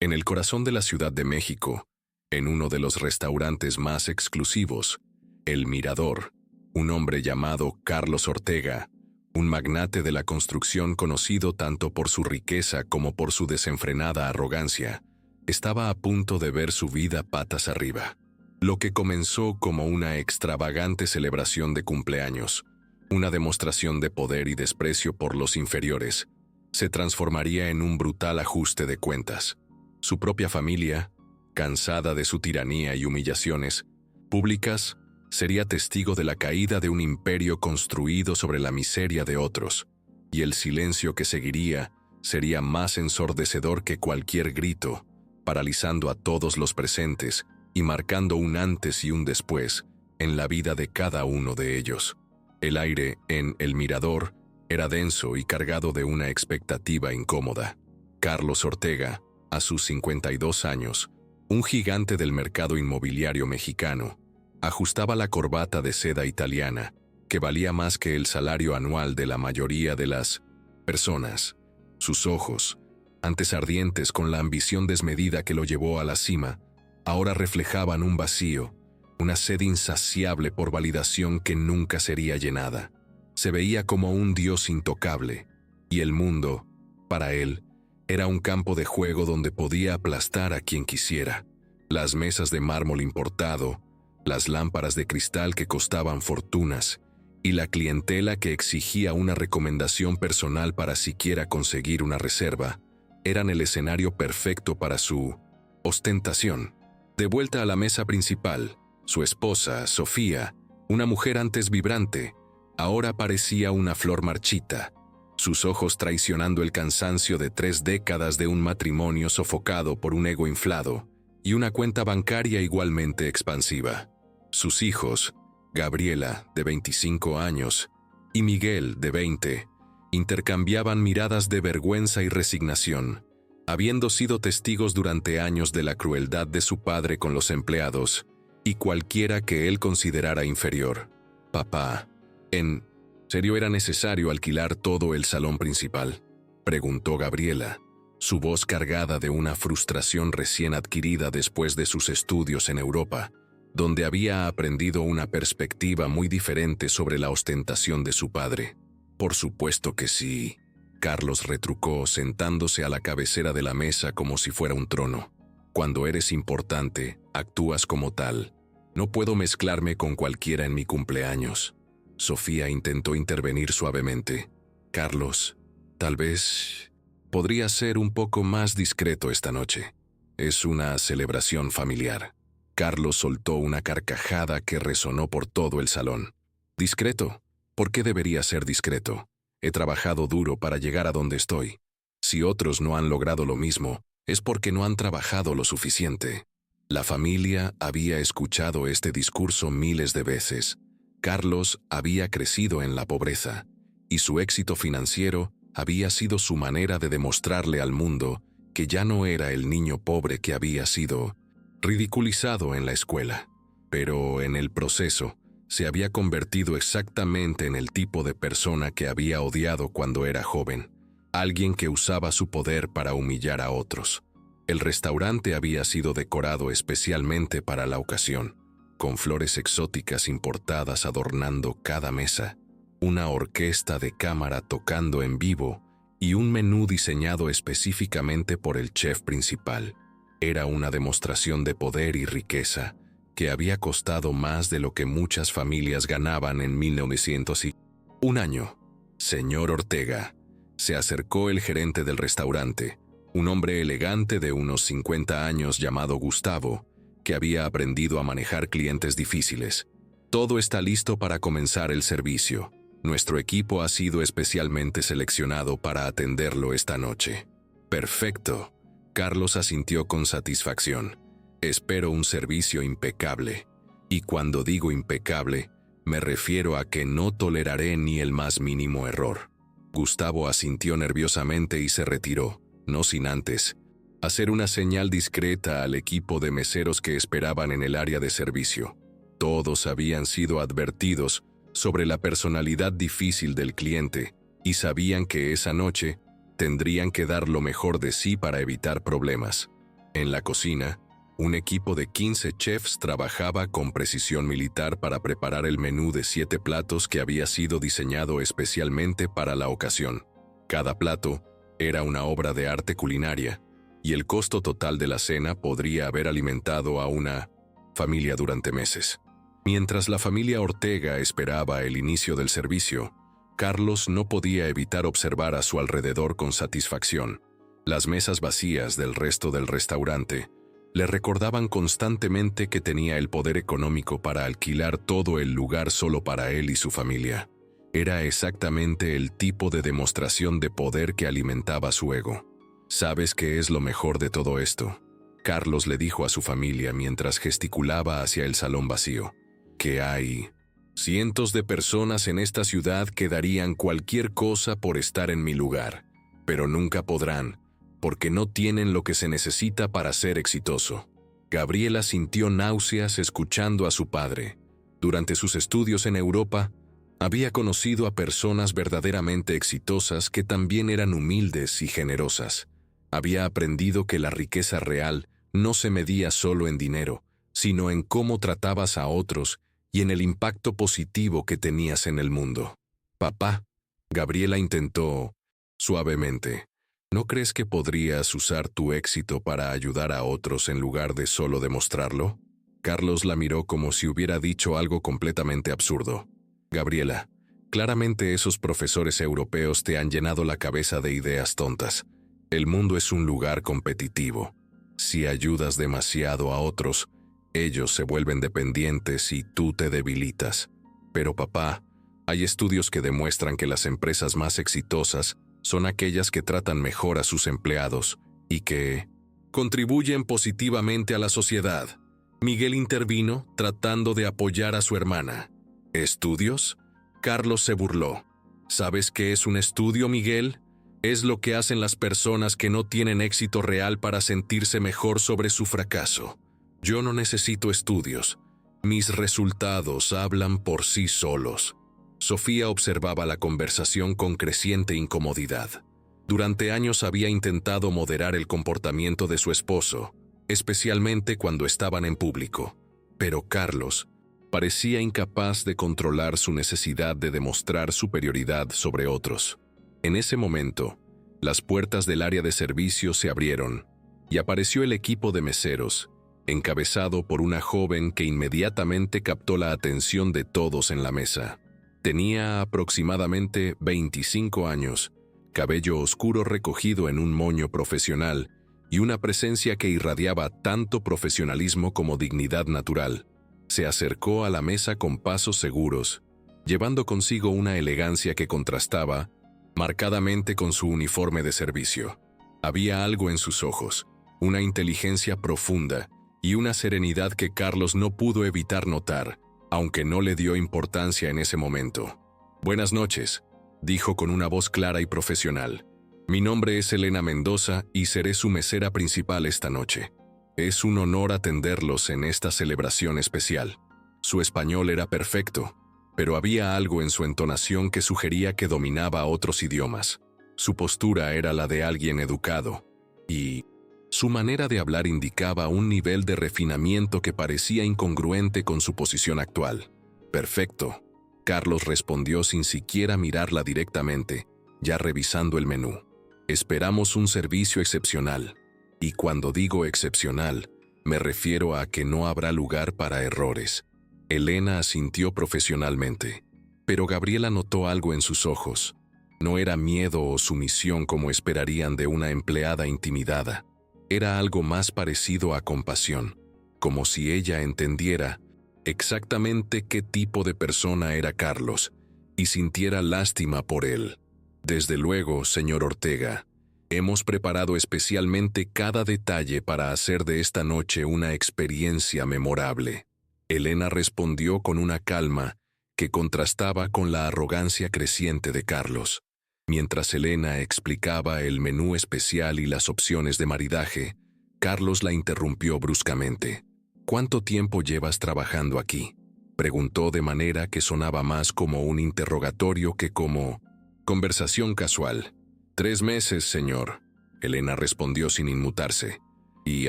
En el corazón de la Ciudad de México, en uno de los restaurantes más exclusivos, El Mirador, un hombre llamado Carlos Ortega, un magnate de la construcción conocido tanto por su riqueza como por su desenfrenada arrogancia, estaba a punto de ver su vida patas arriba. Lo que comenzó como una extravagante celebración de cumpleaños, una demostración de poder y desprecio por los inferiores, se transformaría en un brutal ajuste de cuentas. Su propia familia, cansada de su tiranía y humillaciones públicas, sería testigo de la caída de un imperio construido sobre la miseria de otros, y el silencio que seguiría sería más ensordecedor que cualquier grito, paralizando a todos los presentes y marcando un antes y un después en la vida de cada uno de ellos. El aire en El Mirador era denso y cargado de una expectativa incómoda. Carlos Ortega, a sus 52 años, un gigante del mercado inmobiliario mexicano, ajustaba la corbata de seda italiana, que valía más que el salario anual de la mayoría de las personas. Sus ojos, antes ardientes con la ambición desmedida que lo llevó a la cima, ahora reflejaban un vacío, una sed insaciable por validación que nunca sería llenada. Se veía como un dios intocable, y el mundo, para él, era un campo de juego donde podía aplastar a quien quisiera. Las mesas de mármol importado, las lámparas de cristal que costaban fortunas, y la clientela que exigía una recomendación personal para siquiera conseguir una reserva, eran el escenario perfecto para su ostentación. De vuelta a la mesa principal, su esposa, Sofía, una mujer antes vibrante, ahora parecía una flor marchita, sus ojos traicionando el cansancio de 3 décadas de un matrimonio sofocado por un ego inflado y una cuenta bancaria igualmente expansiva. Sus hijos, Gabriela, de 25 años, y Miguel, de 20, intercambiaban miradas de vergüenza y resignación, habiendo sido testigos durante años de la crueldad de su padre con los empleados y cualquiera que él considerara inferior. «Papá, ¿en serio era necesario alquilar todo el salón principal?», preguntó Gabriela, su voz cargada de una frustración recién adquirida después de sus estudios en Europa, donde había aprendido una perspectiva muy diferente sobre la ostentación de su padre. «Por supuesto que sí», Carlos retrucó, sentándose a la cabecera de la mesa como si fuera un trono. «Cuando eres importante, actúas como tal. No puedo mezclarme con cualquiera en mi cumpleaños». Sofía intentó intervenir suavemente. «Carlos, tal vez podría ser un poco más discreto esta noche. Es una celebración familiar». Carlos soltó una carcajada que resonó por todo el salón. «¿Discreto? ¿Por qué debería ser discreto? He trabajado duro para llegar a donde estoy. Si otros no han logrado lo mismo, es porque no han trabajado lo suficiente». La familia había escuchado este discurso miles de veces. Carlos había crecido en la pobreza, y su éxito financiero había sido su manera de demostrarle al mundo que ya no era el niño pobre que había sido ridiculizado en la escuela. Pero en el proceso, se había convertido exactamente en el tipo de persona que había odiado cuando era joven, alguien que usaba su poder para humillar a otros. El restaurante había sido decorado especialmente para la ocasión, con flores exóticas importadas adornando cada mesa, una orquesta de cámara tocando en vivo y un menú diseñado específicamente por el chef principal. Era una demostración de poder y riqueza que había costado más de lo que muchas familias ganaban en 1901. Un año. «Señor Ortega», se acercó el gerente del restaurante, un hombre elegante de unos 50 años llamado Gustavo, que había aprendido a manejar clientes difíciles. «Todo está listo para comenzar el servicio. Nuestro equipo ha sido especialmente seleccionado para atenderlo esta noche». «Perfecto», Carlos asintió con satisfacción. «Espero un servicio impecable. Y cuando digo impecable, me refiero a que no toleraré ni el más mínimo error». Gustavo asintió nerviosamente y se retiró, no sin antes hacer una señal discreta al equipo de meseros que esperaban en el área de servicio. Todos habían sido advertidos sobre la personalidad difícil del cliente y sabían que esa noche tendrían que dar lo mejor de sí para evitar problemas. En la cocina, un equipo de 15 chefs trabajaba con precisión militar para preparar el menú de 7 platos que había sido diseñado especialmente para la ocasión. Cada plato era una obra de arte culinaria, y el costo total de la cena podría haber alimentado a una familia durante meses. Mientras la familia Ortega esperaba el inicio del servicio, Carlos no podía evitar observar a su alrededor con satisfacción. Las mesas vacías del resto del restaurante le recordaban constantemente que tenía el poder económico para alquilar todo el lugar solo para él y su familia. Era exactamente el tipo de demostración de poder que alimentaba su ego. ¿Sabes qué es lo mejor de todo esto?, Carlos le dijo a su familia mientras gesticulaba hacia el salón vacío. Que hay cientos de personas en esta ciudad que darían cualquier cosa por estar en mi lugar, pero nunca podrán, porque no tienen lo que se necesita para ser exitoso. Gabriela sintió náuseas escuchando a su padre. Durante sus estudios en Europa, había conocido a personas verdaderamente exitosas que también eran humildes y generosas. Había aprendido que la riqueza real no se medía solo en dinero, sino en cómo tratabas a otros y en el impacto positivo que tenías en el mundo. Papá, Gabriela intentó suavemente. ¿No crees que podrías usar tu éxito para ayudar a otros en lugar de solo demostrarlo? Carlos la miró como si hubiera dicho algo completamente absurdo. Gabriela, claramente esos profesores europeos te han llenado la cabeza de ideas tontas. El mundo es un lugar competitivo. Si ayudas demasiado a otros, ellos se vuelven dependientes y tú te debilitas. Pero papá, hay estudios que demuestran que las empresas más exitosas son aquellas que tratan mejor a sus empleados y que contribuyen positivamente a la sociedad. Miguel intervino tratando de apoyar a su hermana. ¿Estudios? Carlos se burló. ¿Sabes qué es un estudio, Miguel? Es lo que hacen las personas que no tienen éxito real para sentirse mejor sobre su fracaso. Yo no necesito estudios. Mis resultados hablan por sí solos. Sofía observaba la conversación con creciente incomodidad. Durante años había intentado moderar el comportamiento de su esposo, especialmente cuando estaban en público. Pero Carlos parecía incapaz de controlar su necesidad de demostrar superioridad sobre otros. En ese momento, las puertas del área de servicio se abrieron y apareció el equipo de meseros, encabezado por una joven que inmediatamente captó la atención de todos en la mesa. Tenía aproximadamente 25 años, cabello oscuro recogido en un moño profesional y una presencia que irradiaba tanto profesionalismo como dignidad natural. Se acercó a la mesa con pasos seguros, llevando consigo una elegancia que contrastaba marcadamente con su uniforme de servicio. Había algo en sus ojos, una inteligencia profunda y una serenidad que Carlos no pudo evitar notar, aunque no le dio importancia en ese momento. «Buenas noches», dijo con una voz clara y profesional. «Mi nombre es Elena Mendoza y seré su mesera principal esta noche. Es un honor atenderlos en esta celebración especial». Su español era perfecto, pero había algo en su entonación que sugería que dominaba otros idiomas. Su postura era la de alguien educado, y su manera de hablar indicaba un nivel de refinamiento que parecía incongruente con su posición actual. «Perfecto», Carlos respondió sin siquiera mirarla directamente, ya revisando el menú. «Esperamos un servicio excepcional. Y cuando digo excepcional, me refiero a que no habrá lugar para errores». Elena asintió profesionalmente, pero Gabriela notó algo en sus ojos. No era miedo o sumisión como esperarían de una empleada intimidada. Era algo más parecido a compasión, como si ella entendiera exactamente qué tipo de persona era Carlos y sintiera lástima por él. «Desde luego, señor Ortega, hemos preparado especialmente cada detalle para hacer de esta noche una experiencia memorable». Elena respondió con una calma que contrastaba con la arrogancia creciente de Carlos. Mientras Elena explicaba el menú especial y las opciones de maridaje, Carlos la interrumpió bruscamente. «¿Cuánto tiempo llevas trabajando aquí?», preguntó de manera que sonaba más como un interrogatorio que como conversación casual. «3 meses, señor», Elena respondió sin inmutarse. ¿Y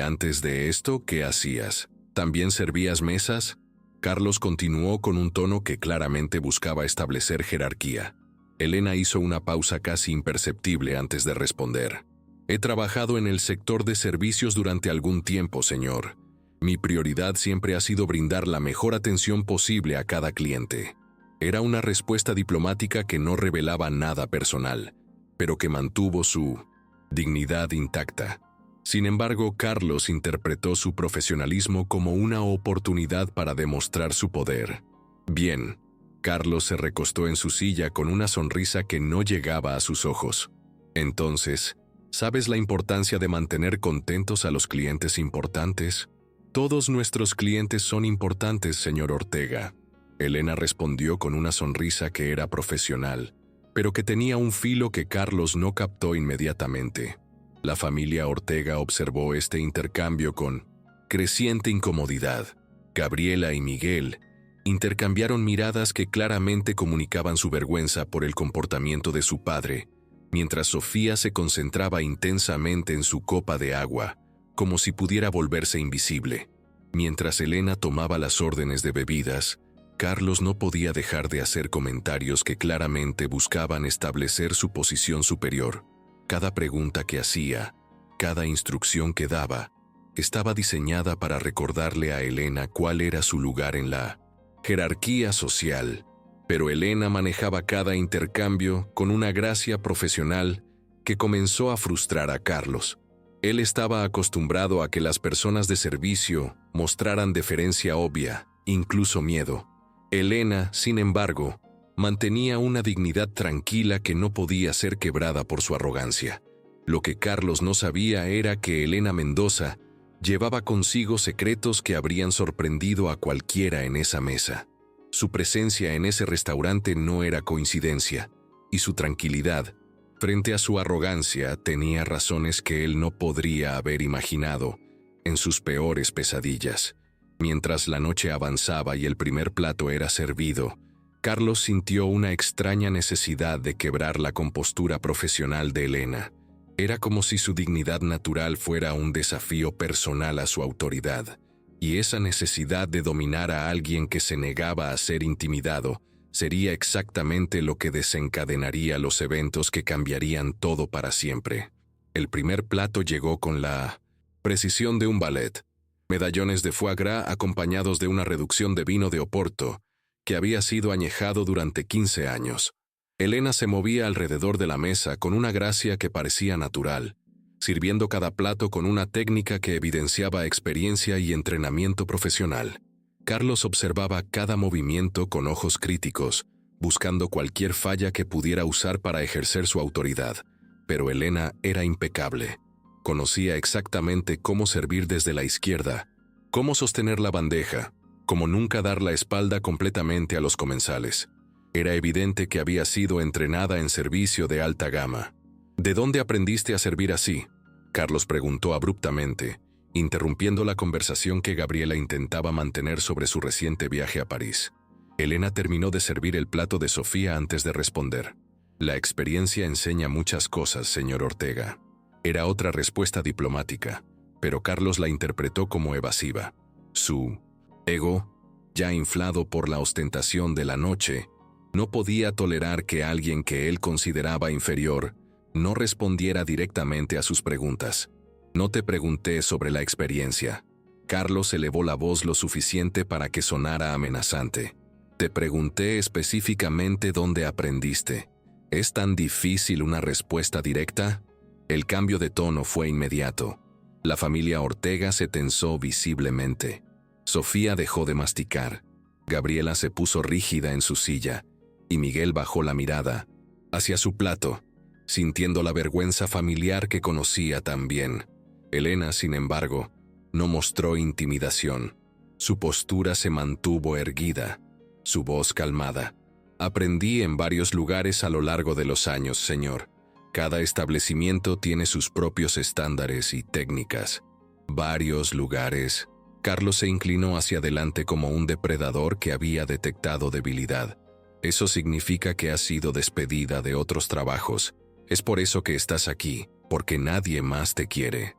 antes de esto, qué hacías? ¿También servías mesas? Carlos continuó con un tono que claramente buscaba establecer jerarquía. Elena hizo una pausa casi imperceptible antes de responder. He trabajado en el sector de servicios durante algún tiempo, señor. Mi prioridad siempre ha sido brindar la mejor atención posible a cada cliente. Era una respuesta diplomática que no revelaba nada personal, pero que mantuvo su dignidad intacta. Sin embargo, Carlos interpretó su profesionalismo como una oportunidad para demostrar su poder. Bien, Carlos se recostó en su silla con una sonrisa que no llegaba a sus ojos. Entonces, ¿sabes la importancia de mantener contentos a los clientes importantes? Todos nuestros clientes son importantes, señor Ortega. Elena respondió con una sonrisa que era profesional, pero que tenía un filo que Carlos no captó inmediatamente. La familia Ortega observó este intercambio con creciente incomodidad. Gabriela y Miguel intercambiaron miradas que claramente comunicaban su vergüenza por el comportamiento de su padre, mientras Sofía se concentraba intensamente en su copa de agua, como si pudiera volverse invisible. Mientras Elena tomaba las órdenes de bebidas, Carlos no podía dejar de hacer comentarios que claramente buscaban establecer su posición superior. Cada pregunta que hacía, cada instrucción que daba, estaba diseñada para recordarle a Elena cuál era su lugar en la jerarquía social. Pero Elena manejaba cada intercambio con una gracia profesional que comenzó a frustrar a Carlos. Él estaba acostumbrado a que las personas de servicio mostraran deferencia obvia, incluso miedo. Elena, sin embargo, mantenía una dignidad tranquila que no podía ser quebrada por su arrogancia. Lo que Carlos no sabía era que Elena Mendoza llevaba consigo secretos que habrían sorprendido a cualquiera en esa mesa. Su presencia en ese restaurante no era coincidencia, y su tranquilidad, frente a su arrogancia, tenía razones que él no podría haber imaginado en sus peores pesadillas. Mientras la noche avanzaba y el primer plato era servido, Carlos sintió una extraña necesidad de quebrar la compostura profesional de Elena. Era como si su dignidad natural fuera un desafío personal a su autoridad, y esa necesidad de dominar a alguien que se negaba a ser intimidado sería exactamente lo que desencadenaría los eventos que cambiarían todo para siempre. El primer plato llegó con la precisión de un ballet. Medallones de foie gras acompañados de una reducción de vino de Oporto, que había sido añejado durante 15 años. Elena se movía alrededor de la mesa con una gracia que parecía natural, sirviendo cada plato con una técnica que evidenciaba experiencia y entrenamiento profesional. Carlos observaba cada movimiento con ojos críticos, buscando cualquier falla que pudiera usar para ejercer su autoridad, pero Elena era impecable. Conocía exactamente cómo servir desde la izquierda, cómo sostener la bandeja, cómo nunca dar la espalda completamente a los comensales. Era evidente que había sido entrenada en servicio de alta gama. ¿De dónde aprendiste a servir así?, Carlos preguntó abruptamente, interrumpiendo la conversación que Gabriela intentaba mantener sobre su reciente viaje a París. Elena terminó de servir el plato de Sofía antes de responder. La experiencia enseña muchas cosas, señor Ortega. Era otra respuesta diplomática, pero Carlos la interpretó como evasiva. Su ego, ya inflado por la ostentación de la noche, no podía tolerar que alguien que él consideraba inferior no respondiera directamente a sus preguntas. No te pregunté sobre la experiencia. Carlos elevó la voz lo suficiente para que sonara amenazante. Te pregunté específicamente dónde aprendiste. ¿Es tan difícil una respuesta directa? El cambio de tono fue inmediato. La familia Ortega se tensó visiblemente. Sofía dejó de masticar. Gabriela se puso rígida en su silla, y Miguel bajó la mirada hacia su plato, sintiendo la vergüenza familiar que conocía tan bien. Elena, sin embargo, no mostró intimidación. Su postura se mantuvo erguida, su voz calmada. Aprendí en varios lugares a lo largo de los años, señor. Cada establecimiento tiene sus propios estándares y técnicas. Varios lugares. Carlos se inclinó hacia adelante como un depredador que había detectado debilidad. Eso significa que has sido despedida de otros trabajos. Es por eso que estás aquí, porque nadie más te quiere.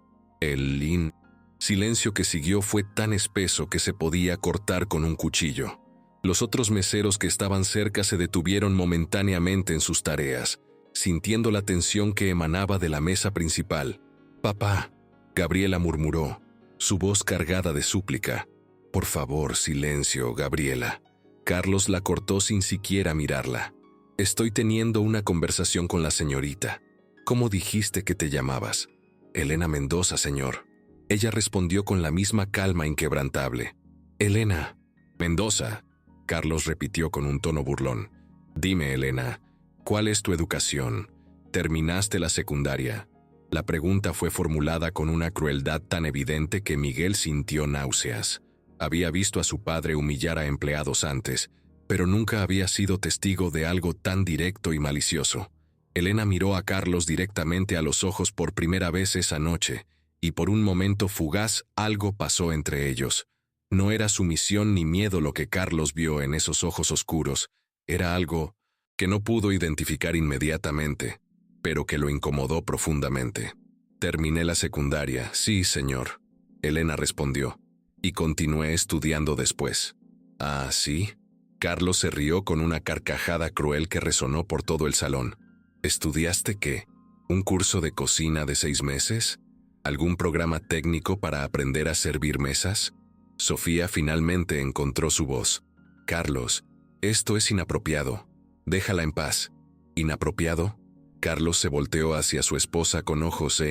Silencio que siguió fue tan espeso que se podía cortar con un cuchillo. Los otros meseros que estaban cerca se detuvieron momentáneamente en sus tareas, sintiendo la tensión que emanaba de la mesa principal. «Papá», Gabriela murmuró, su voz cargada de súplica. «Por favor, silencio, Gabriela». Carlos la cortó sin siquiera mirarla. «Estoy teniendo una conversación con la señorita. ¿Cómo dijiste que te llamabas?» «Elena Mendoza, señor». Ella respondió con la misma calma inquebrantable. «Elena Mendoza», Carlos repitió con un tono burlón. «Dime, Elena, ¿cuál es tu educación? ¿Terminaste la secundaria?» La pregunta fue formulada con una crueldad tan evidente que Miguel sintió náuseas. Había visto a su padre humillar a empleados antes, pero nunca había sido testigo de algo tan directo y malicioso. Elena miró a Carlos directamente a los ojos por primera vez esa noche, y por un momento fugaz algo pasó entre ellos. No era sumisión ni miedo lo que Carlos vio en esos ojos oscuros, era algo que no pudo identificar inmediatamente, pero que lo incomodó profundamente. «Terminé la secundaria, sí, señor», Elena respondió, «y continué estudiando después». «¿Ah, sí?» Carlos se rió con una carcajada cruel que resonó por todo el salón. «¿Estudiaste qué? ¿Un curso de cocina de 6 meses? ¿Algún programa técnico para aprender a servir mesas?» Sofía finalmente encontró su voz. «Carlos, esto es inapropiado. Déjala en paz». «¿Inapropiado?» Carlos se volteó hacia su esposa con ojos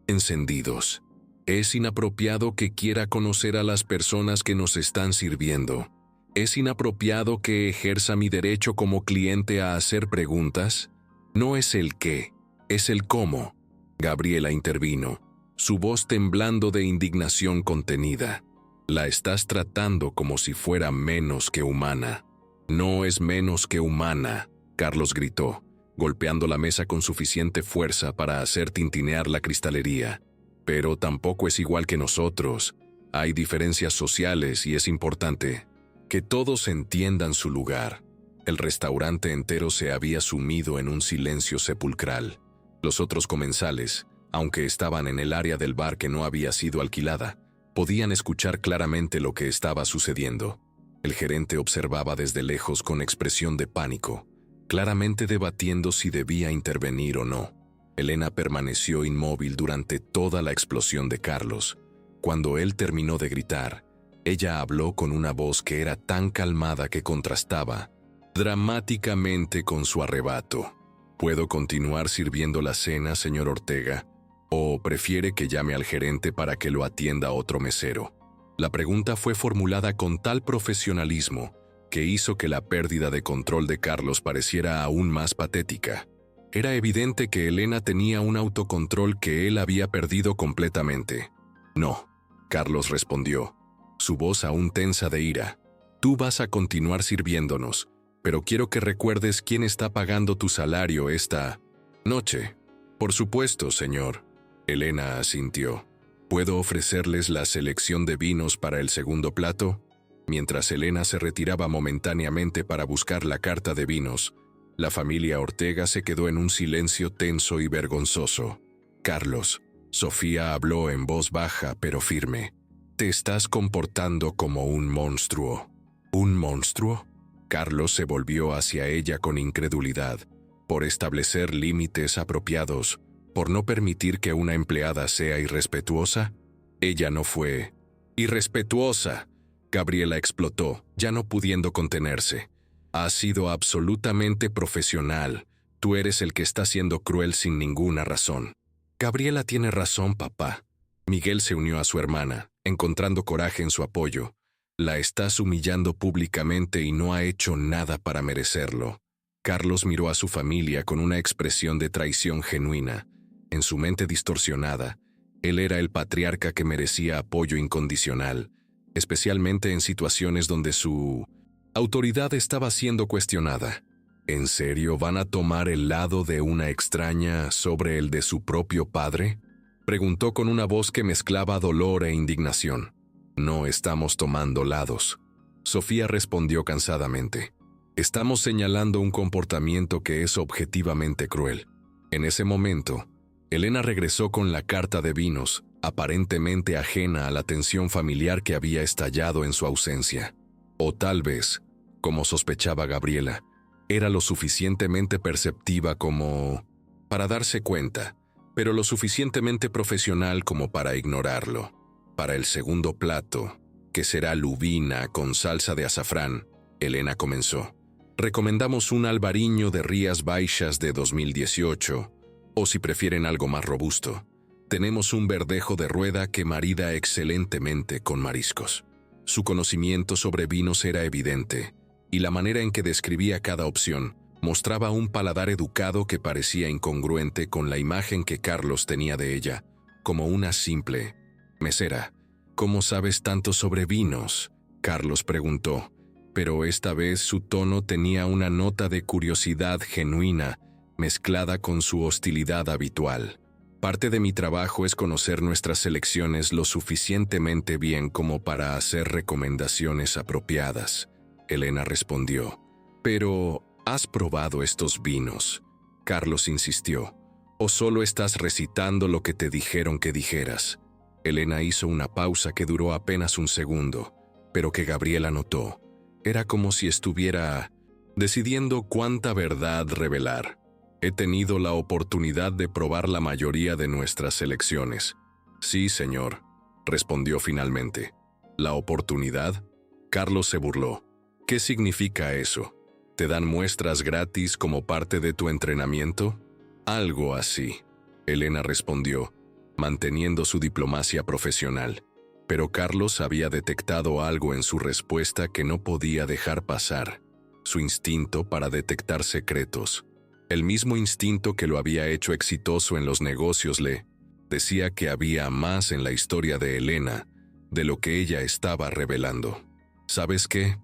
encendidos. «Es inapropiado que quiera conocer a las personas que nos están sirviendo. ¿Es inapropiado que ejerza mi derecho como cliente a hacer preguntas? No es el qué, es el cómo». Gabriela intervino, su voz temblando de indignación contenida. «La estás tratando como si fuera menos que humana». «No es menos que humana», Carlos gritó, golpeando la mesa con suficiente fuerza para hacer tintinear la cristalería. «Pero tampoco es igual que nosotros. Hay diferencias sociales y es importante que todos entiendan su lugar». El restaurante entero se había sumido en un silencio sepulcral. Los otros comensales, aunque estaban en el área del bar que no había sido alquilada, podían escuchar claramente lo que estaba sucediendo. El gerente observaba desde lejos con expresión de pánico, claramente debatiendo si debía intervenir o no. Elena permaneció inmóvil durante toda la explosión de Carlos. Cuando él terminó de gritar, ella habló con una voz que era tan calmada que contrastaba dramáticamente con su arrebato. «¿Puedo continuar sirviendo la cena, señor Ortega? ¿O prefiere que llame al gerente para que lo atienda otro mesero?» La pregunta fue formulada con tal profesionalismo que hizo que la pérdida de control de Carlos pareciera aún más patética. Era evidente que Elena tenía un autocontrol que él había perdido completamente. «No», Carlos respondió, su voz aún tensa de ira. «Tú vas a continuar sirviéndonos, pero quiero que recuerdes quién está pagando tu salario esta noche». «Por supuesto, señor», Elena asintió. «¿Puedo ofrecerles la selección de vinos para el segundo plato?» Mientras Elena se retiraba momentáneamente para buscar la carta de vinos, la familia Ortega se quedó en un silencio tenso y vergonzoso. «Carlos», Sofía habló en voz baja pero firme, «te estás comportando como un monstruo». «¿Un monstruo?» Carlos se volvió hacia ella con incredulidad. «¿Por establecer límites apropiados? ¿Por no permitir que una empleada sea irrespetuosa?» «Ella no fue irrespetuosa», Gabriela explotó, ya no pudiendo contenerse. «Has sido absolutamente profesional. Tú eres el que está siendo cruel sin ninguna razón». «Gabriela tiene razón, papá». Miguel se unió a su hermana, encontrando coraje en su apoyo. «La estás humillando públicamente y no ha hecho nada para merecerlo». Carlos miró a su familia con una expresión de traición genuina. En su mente distorsionada, él era el patriarca que merecía apoyo incondicional, especialmente en situaciones donde su autoridad estaba siendo cuestionada. ¿En serio van a tomar el lado de una extraña sobre el de su propio padre?, preguntó con una voz que mezclaba dolor e indignación. «No estamos tomando lados», Sofía respondió cansadamente. «Estamos señalando un comportamiento que es objetivamente cruel». En ese momento, Elena regresó con la carta de vinos, aparentemente ajena a la tensión familiar que había estallado en su ausencia. O tal vez, como sospechaba Gabriela, era lo suficientemente perceptiva como para darse cuenta, pero lo suficientemente profesional como para ignorarlo. Para el segundo plato, que será lubina con salsa de azafrán, Elena comenzó. Recomendamos un albariño de Rías Baixas de 2018, o si prefieren algo más robusto, tenemos un verdejo de rueda que marida excelentemente con mariscos. Su conocimiento sobre vinos era evidente, y la manera en que describía cada opción mostraba un paladar educado que parecía incongruente con la imagen que Carlos tenía de ella, como una simple mesera. ¿Cómo sabes tanto sobre vinos?, Carlos preguntó, pero esta vez su tono tenía una nota de curiosidad genuina, mezclada con su hostilidad habitual. Parte de mi trabajo es conocer nuestras selecciones lo suficientemente bien como para hacer recomendaciones apropiadas, Elena respondió. Pero, ¿has probado estos vinos?, Carlos insistió. ¿O solo estás recitando lo que te dijeron que dijeras? Elena hizo una pausa que duró apenas un segundo, pero que Gabriela notó. Era como si estuviera decidiendo cuánta verdad revelar. He tenido la oportunidad de probar la mayoría de nuestras selecciones. Sí, señor, respondió finalmente. ¿La oportunidad? Carlos se burló. ¿Qué significa eso? ¿Te dan muestras gratis como parte de tu entrenamiento? Algo así, Elena respondió, manteniendo su diplomacia profesional. Pero Carlos había detectado algo en su respuesta que no podía dejar pasar. Su instinto para detectar secretos. El mismo instinto que lo había hecho exitoso en los negocios le decía que había más en la historia de Elena de lo que ella estaba revelando. ¿Sabes qué?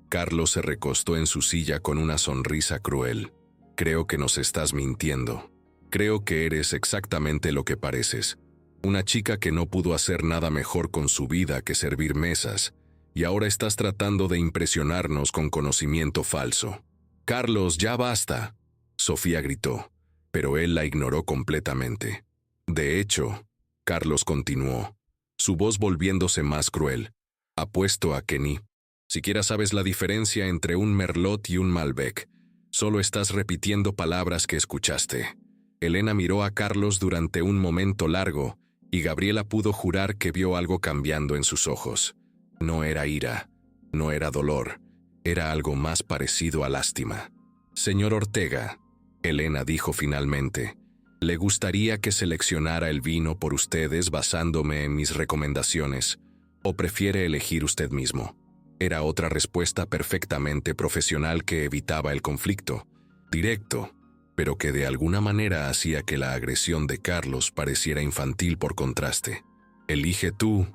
Carlos se recostó en su silla con una sonrisa cruel. Creo que nos estás mintiendo. Creo que eres exactamente lo que pareces. Una chica que no pudo hacer nada mejor con su vida que servir mesas, y ahora estás tratando de impresionarnos con conocimiento falso. Carlos, ya basta, Sofía gritó, pero él la ignoró completamente. De hecho, Carlos continuó, su voz volviéndose más cruel. Apuesto a que ni siquiera sabes la diferencia entre un Merlot y un Malbec. Solo estás repitiendo palabras que escuchaste. Elena miró a Carlos durante un momento largo, y Gabriela pudo jurar que vio algo cambiando en sus ojos. No era ira, no era dolor, era algo más parecido a lástima. Señor Ortega, Elena dijo finalmente, ¿le gustaría que seleccionara el vino por ustedes basándome en mis recomendaciones, o prefiere elegir usted mismo? Era otra respuesta perfectamente profesional que evitaba el conflicto, directo, pero que de alguna manera hacía que la agresión de Carlos pareciera infantil por contraste. Elige tú,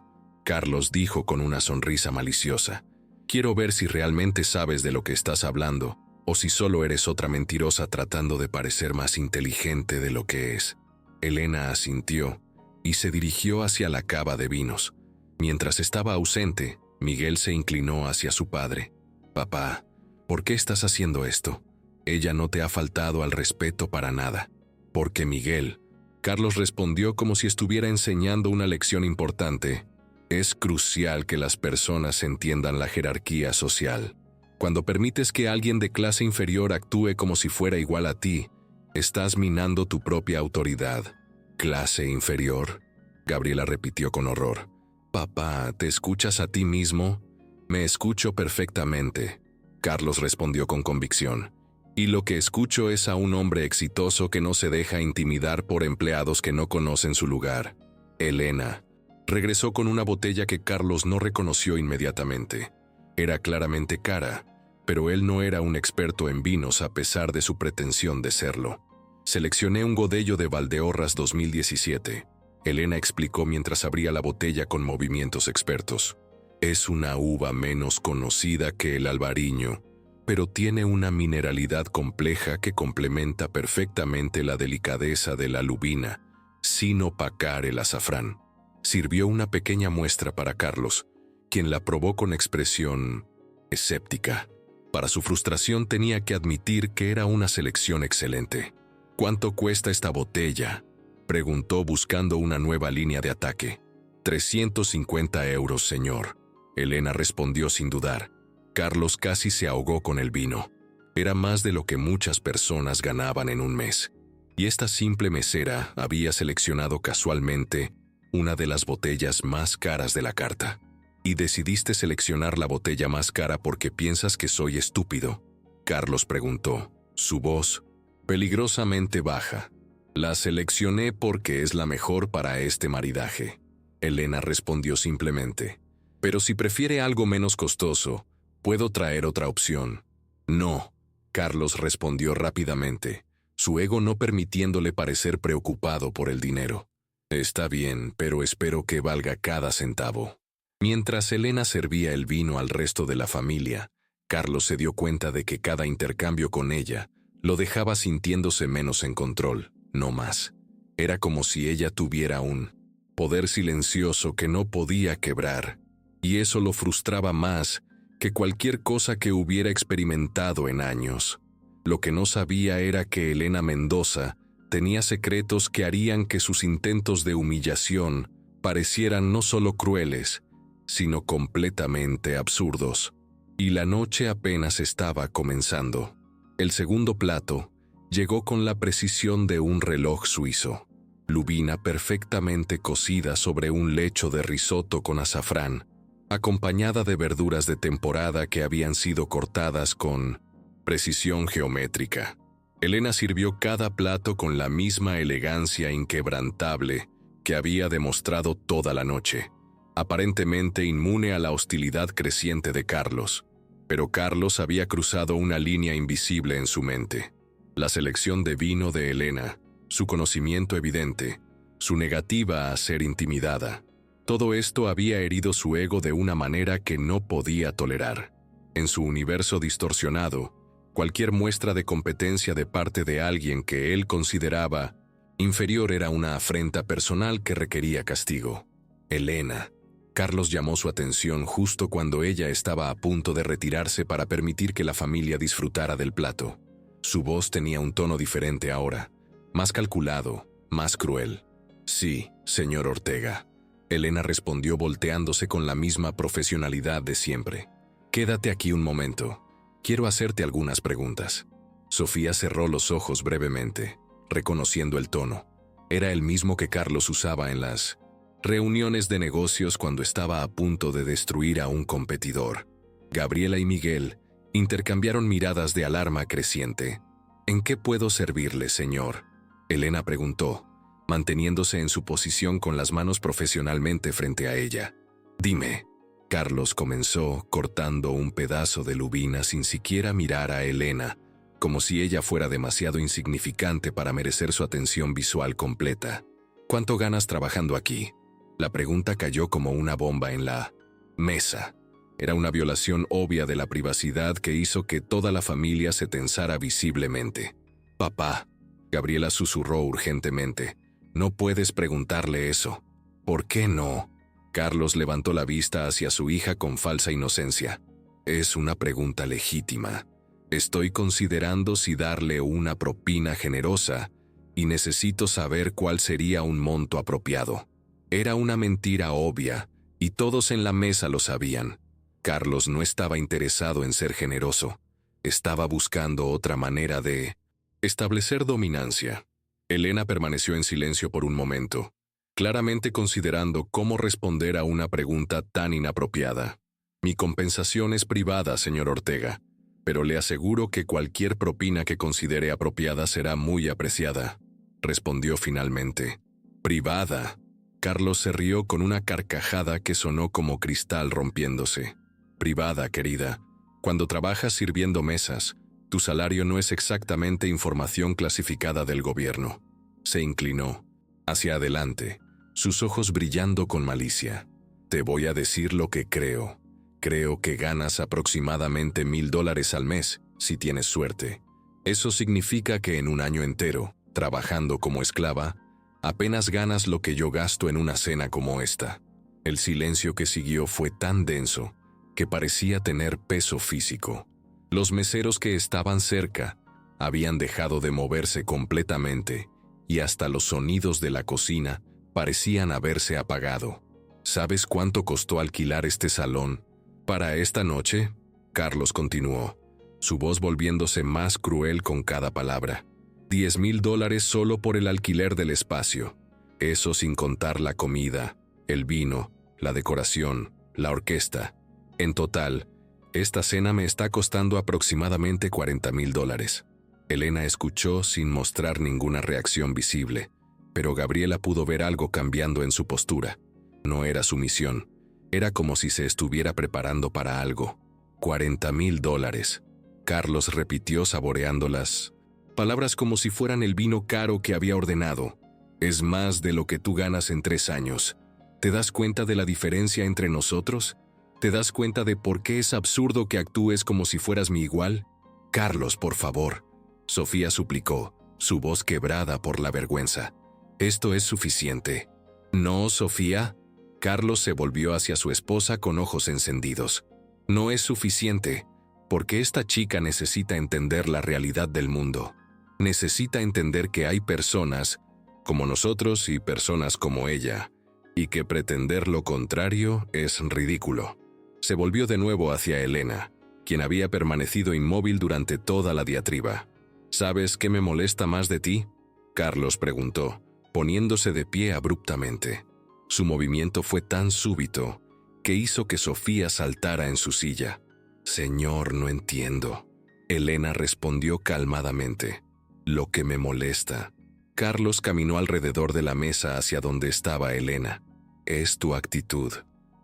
Carlos dijo con una sonrisa maliciosa. Quiero ver si realmente sabes de lo que estás hablando, o si solo eres otra mentirosa tratando de parecer más inteligente de lo que es. Elena asintió y se dirigió hacia la cava de vinos. Mientras estaba ausente, Miguel se inclinó hacia su padre. Papá, ¿por qué estás haciendo esto? Ella no te ha faltado al respeto para nada. Porque Miguel, Carlos respondió como si estuviera enseñando una lección importante. Es crucial que las personas entiendan la jerarquía social. Cuando permites que alguien de clase inferior actúe como si fuera igual a ti, estás minando tu propia autoridad. ¿Clase inferior?, Gabriela repitió con horror. Papá, ¿te escuchas a ti mismo? Me escucho perfectamente, Carlos respondió con convicción. Y lo que escucho es a un hombre exitoso que no se deja intimidar por empleados que no conocen su lugar. Elena regresó con una botella que Carlos no reconoció inmediatamente. Era claramente cara, pero él no era un experto en vinos a pesar de su pretensión de serlo. Seleccioné un Godello de Valdeorras 2017. Elena explicó mientras abría la botella con movimientos expertos. Es una uva menos conocida que el albariño, pero tiene una mineralidad compleja que complementa perfectamente la delicadeza de la lubina, sin opacar el azafrán. Sirvió una pequeña muestra para Carlos, quien la probó con expresión escéptica. Para su frustración tenía que admitir que era una selección excelente. ¿Cuánto cuesta esta botella?, Preguntó buscando una nueva línea de ataque. 350 euros, señor. Elena respondió sin dudar. Carlos casi se ahogó con el vino. Era más de lo que muchas personas ganaban en un mes. Y esta simple mesera había seleccionado casualmente una de las botellas más caras de la carta. ¿Y decidiste seleccionar la botella más cara porque piensas que soy estúpido?, Carlos preguntó, su voz peligrosamente baja. La seleccioné porque es la mejor para este maridaje. Elena respondió simplemente. Pero si prefiere algo menos costoso, puedo traer otra opción. No, Carlos respondió rápidamente, su ego no permitiéndole parecer preocupado por el dinero. Está bien, pero espero que valga cada centavo. Mientras Elena servía el vino al resto de la familia, Carlos se dio cuenta de que cada intercambio con ella lo dejaba sintiéndose menos en control, no más. Era como si ella tuviera un poder silencioso que no podía quebrar, y eso lo frustraba más que cualquier cosa que hubiera experimentado en años. Lo que no sabía era que Elena Mendoza tenía secretos que harían que sus intentos de humillación parecieran no solo crueles, sino completamente absurdos. Y la noche apenas estaba comenzando. El segundo plato llegó con la precisión de un reloj suizo. Lubina perfectamente cocida sobre un lecho de risotto con azafrán, acompañada de verduras de temporada que habían sido cortadas con precisión geométrica. Elena sirvió cada plato con la misma elegancia inquebrantable que había demostrado toda la noche, aparentemente inmune a la hostilidad creciente de Carlos. Pero Carlos había cruzado una línea invisible en su mente. La selección de vino de Elena, su conocimiento evidente, su negativa a ser intimidada. Todo esto había herido su ego de una manera que no podía tolerar. En su universo distorsionado, cualquier muestra de competencia de parte de alguien que él consideraba inferior era una afrenta personal que requería castigo. Elena. Carlos llamó su atención justo cuando ella estaba a punto de retirarse para permitir que la familia disfrutara del plato. Su voz tenía un tono diferente ahora, más calculado, más cruel. Sí, señor Ortega. Elena respondió volteándose con la misma profesionalidad de siempre. Quédate aquí un momento. Quiero hacerte algunas preguntas. Sofía cerró los ojos brevemente, reconociendo el tono. Era el mismo que Carlos usaba en las reuniones de negocios cuando estaba a punto de destruir a un competidor. Gabriela y Miguel intercambiaron miradas de alarma creciente. ¿En qué puedo servirle, señor?, Elena preguntó, manteniéndose en su posición con las manos profesionalmente frente a ella. Dime. Carlos comenzó cortando un pedazo de lubina sin siquiera mirar a Elena, como si ella fuera demasiado insignificante para merecer su atención visual completa. ¿Cuánto ganas trabajando aquí? La pregunta cayó como una bomba en la mesa. Era una violación obvia de la privacidad que hizo que toda la familia se tensara visiblemente. Papá, Gabriela susurró urgentemente, no puedes preguntarle eso. ¿Por qué no? Carlos levantó la vista hacia su hija con falsa inocencia. Es una pregunta legítima. Estoy considerando si darle una propina generosa y necesito saber cuál sería un monto apropiado. Era una mentira obvia, y todos en la mesa lo sabían. Carlos no estaba interesado en ser generoso. Estaba buscando otra manera de establecer dominancia. Elena permaneció en silencio por un momento, claramente considerando cómo responder a una pregunta tan inapropiada. Mi compensación es privada, señor Ortega, pero le aseguro que cualquier propina que considere apropiada será muy apreciada, respondió finalmente. ¿Privada? Carlos se rió con una carcajada que sonó como cristal rompiéndose. Privada, querida. Cuando trabajas sirviendo mesas, tu salario no es exactamente información clasificada del gobierno. Se inclinó hacia adelante, sus ojos brillando con malicia. Te voy a decir lo que creo. Creo que ganas aproximadamente $1000 al mes, si tienes suerte. Eso significa que en un año entero, trabajando como esclava, apenas ganas lo que yo gasto en una cena como esta. El silencio que siguió fue tan denso que parecía tener peso físico. Los meseros que estaban cerca habían dejado de moverse completamente y hasta los sonidos de la cocina parecían haberse apagado. ¿Sabes cuánto costó alquilar este salón para esta noche? Carlos continuó, su voz volviéndose más cruel con cada palabra. $10,000 solo por el alquiler del espacio. Eso sin contar la comida, el vino, la decoración, la orquesta. En total, esta cena me está costando aproximadamente $40,000. Elena escuchó sin mostrar ninguna reacción visible, pero Gabriela pudo ver algo cambiando en su postura. No era sumisión, era como si se estuviera preparando para algo. $40,000. Carlos repitió saboreando las palabras como si fueran el vino caro que había ordenado. Es más de lo que tú ganas en 3 años. ¿Te das cuenta de la diferencia entre nosotros? ¿Te das cuenta de por qué es absurdo que actúes como si fueras mi igual? Carlos, por favor. Sofía suplicó, su voz quebrada por la vergüenza. Esto es suficiente. No, Sofía. Carlos se volvió hacia su esposa con ojos encendidos. No es suficiente, porque esta chica necesita entender la realidad del mundo. Necesita entender que hay personas como nosotros y personas como ella, y que pretender lo contrario es ridículo. Se volvió de nuevo hacia Elena, quien había permanecido inmóvil durante toda la diatriba. ¿Sabes qué me molesta más de ti?, Carlos preguntó, poniéndose de pie abruptamente. Su movimiento fue tan súbito que hizo que Sofía saltara en su silla. Señor, no entiendo. Elena respondió calmadamente. Lo que me molesta. Carlos caminó alrededor de la mesa hacia donde estaba Elena. Es tu actitud,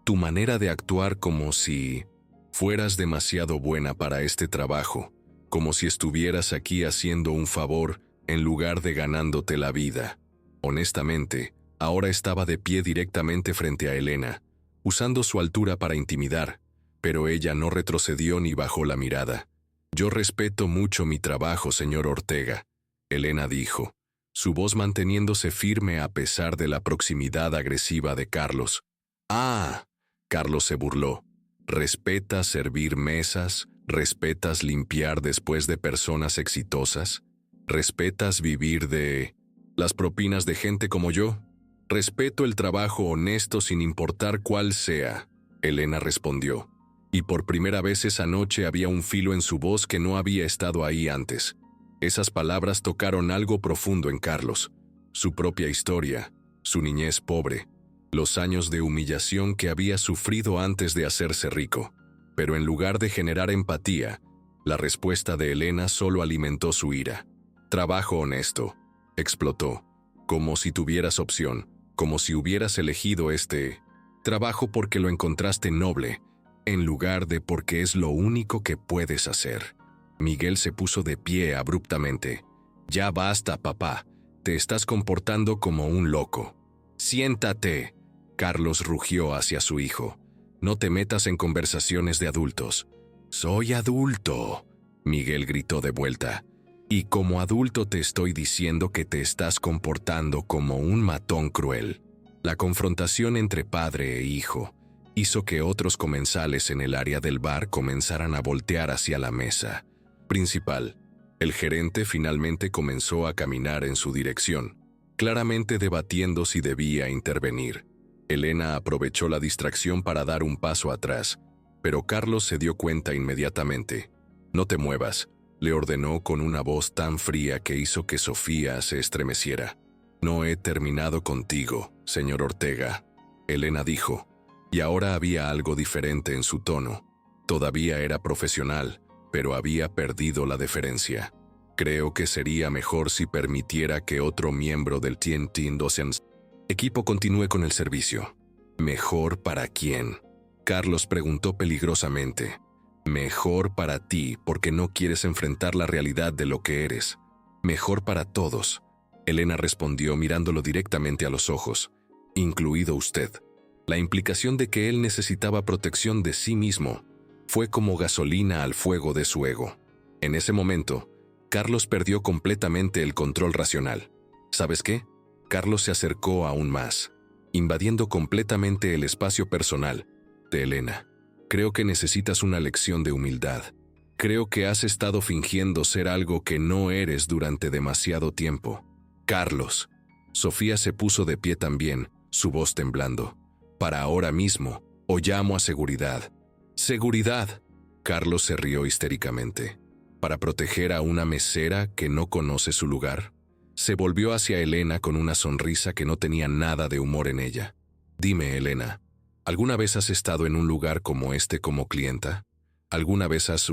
tu manera de actuar como si fueras demasiado buena para este trabajo, como si estuvieras aquí haciendo un favor en lugar de ganándote la vida. Honestamente, ahora estaba de pie directamente frente a Elena, usando su altura para intimidar, pero ella no retrocedió ni bajó la mirada. Yo respeto mucho mi trabajo, señor Ortega, Elena dijo, su voz manteniéndose firme a pesar de la proximidad agresiva de Carlos. Ah, Carlos se burló. ¿Respetas servir mesas? ¿Respetas limpiar después de personas exitosas? ¿Respetas vivir de las propinas de gente como yo? Respeto el trabajo honesto sin importar cuál sea, Elena respondió. Y por primera vez esa noche había un filo en su voz que no había estado ahí antes. Esas palabras tocaron algo profundo en Carlos. Su propia historia, su niñez pobre, los años de humillación que había sufrido antes de hacerse rico. Pero en lugar de generar empatía, la respuesta de Elena solo alimentó su ira. Trabajo honesto, explotó, como si tuvieras opción, como si hubieras elegido este trabajo porque lo encontraste noble, en lugar de porque es lo único que puedes hacer. Miguel se puso de pie abruptamente. Ya basta, papá, te estás comportando como un loco. Siéntate, Carlos rugió hacia su hijo. No te metas en conversaciones de adultos. Soy adulto, Miguel gritó de vuelta. Y como adulto te estoy diciendo que te estás comportando como un matón cruel. La confrontación entre padre e hijo hizo que otros comensales en el área del bar comenzaran a voltear hacia la mesa principal. El gerente finalmente comenzó a caminar en su dirección, claramente debatiendo si debía intervenir. Elena aprovechó la distracción para dar un paso atrás, pero Carlos se dio cuenta inmediatamente. No te muevas, le ordenó con una voz tan fría que hizo que Sofía se estremeciera. No he terminado contigo, señor Ortega, Elena dijo, y ahora había algo diferente en su tono. Todavía era profesional, pero había perdido la deferencia. Creo que sería mejor si permitiera que otro miembro del Team 12 equipo continúe con el servicio. ¿Mejor para quién?, Carlos preguntó peligrosamente. Mejor para ti porque no quieres enfrentar la realidad de lo que eres. Mejor para todos, Elena respondió mirándolo directamente a los ojos, incluido usted. La implicación de que él necesitaba protección de sí mismo fue como gasolina al fuego de su ego. En ese momento, Carlos perdió completamente el control racional. ¿Sabes qué? Carlos se acercó aún más, invadiendo completamente el espacio personal de Elena. Creo que necesitas una lección de humildad. Creo que has estado fingiendo ser algo que no eres durante demasiado tiempo. Carlos. Sofía se puso de pie también, su voz temblando. Para ahora mismo, o llamo a seguridad. ¡Seguridad! Carlos se rió histéricamente. ¿Para proteger a una mesera que no conoce su lugar? Se volvió hacia Elena con una sonrisa que no tenía nada de humor en ella. Dime, Elena, ¿alguna vez has estado en un lugar como este como clienta? ¿Alguna vez has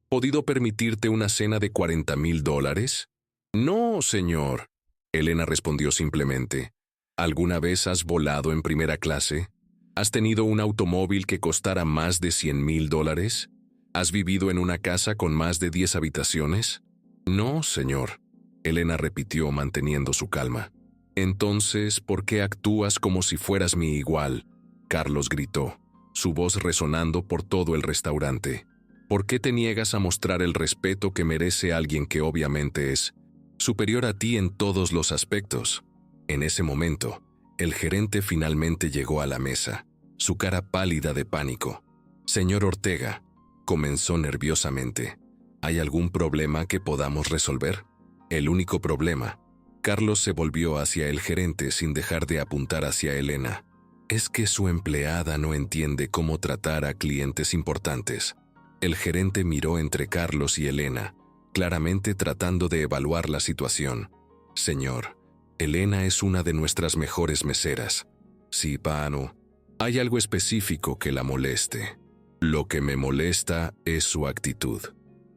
podido permitirte una cena de $40,000? No, señor. Elena respondió simplemente. ¿Alguna vez has volado en primera clase? ¿Has tenido un automóvil que costara más de $100,000? ¿Has vivido en una casa con más de 10 habitaciones? No, señor. Elena repitió manteniendo su calma. Entonces, ¿por qué actúas como si fueras mi igual? Carlos gritó, su voz resonando por todo el restaurante. ¿Por qué te niegas a mostrar el respeto que merece alguien que obviamente es superior a ti en todos los aspectos? En ese momento, el gerente finalmente llegó a la mesa, su cara pálida de pánico. Señor Ortega, comenzó nerviosamente. ¿Hay algún problema que podamos resolver? El único problema. Carlos se volvió hacia el gerente sin dejar de apuntar hacia Elena. Es que su empleada no entiende cómo tratar a clientes importantes. El gerente miró entre Carlos y Elena, claramente tratando de evaluar la situación. Señor, Elena es una de nuestras mejores meseras. Sí, Pano. Hay algo específico que la moleste. Lo que me molesta es su actitud.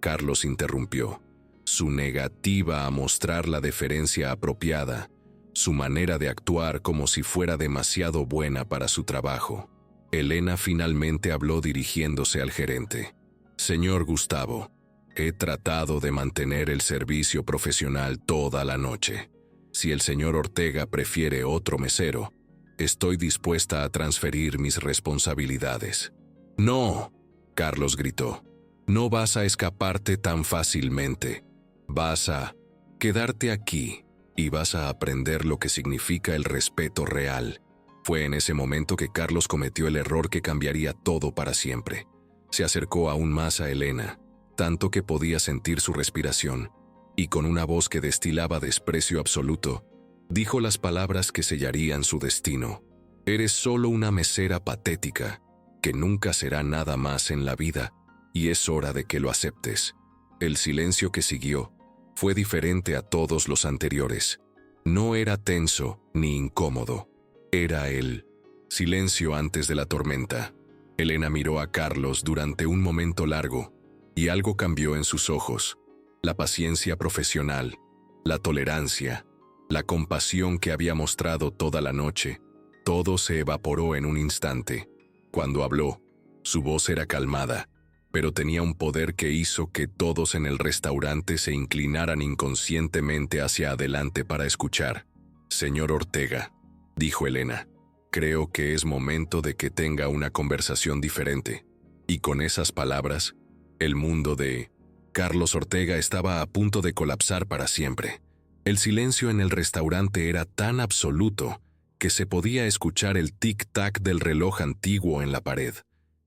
Carlos interrumpió. Su negativa a mostrar la deferencia apropiada, su manera de actuar como si fuera demasiado buena para su trabajo. Elena finalmente habló dirigiéndose al gerente. Señor Gustavo, he tratado de mantener el servicio profesional toda la noche. Si el señor Ortega prefiere otro mesero, estoy dispuesta a transferir mis responsabilidades. ¡No!, Carlos gritó. No vas a escaparte tan fácilmente. Vas a quedarte aquí y vas a aprender lo que significa el respeto real. Fue en ese momento que Carlos cometió el error que cambiaría todo para siempre. Se acercó aún más a Elena, tanto que podía sentir su respiración, y con una voz que destilaba desprecio absoluto, dijo las palabras que sellarían su destino. Eres solo una mesera patética, que nunca será nada más en la vida, y es hora de que lo aceptes. El silencio que siguió fue diferente a todos los anteriores. No era tenso ni incómodo. Era el silencio antes de la tormenta. Elena miró a Carlos durante un momento largo, y algo cambió en sus ojos. La paciencia profesional, la tolerancia, la compasión que había mostrado toda la noche, todo se evaporó en un instante. Cuando habló, su voz era calmada, pero tenía un poder que hizo que todos en el restaurante se inclinaran inconscientemente hacia adelante para escuchar. Señor Ortega, dijo Elena, creo que es momento de que tenga una conversación diferente. Y con esas palabras, el mundo de Carlos Ortega estaba a punto de colapsar para siempre. El silencio en el restaurante era tan absoluto que se podía escuchar el tic-tac del reloj antiguo en la pared.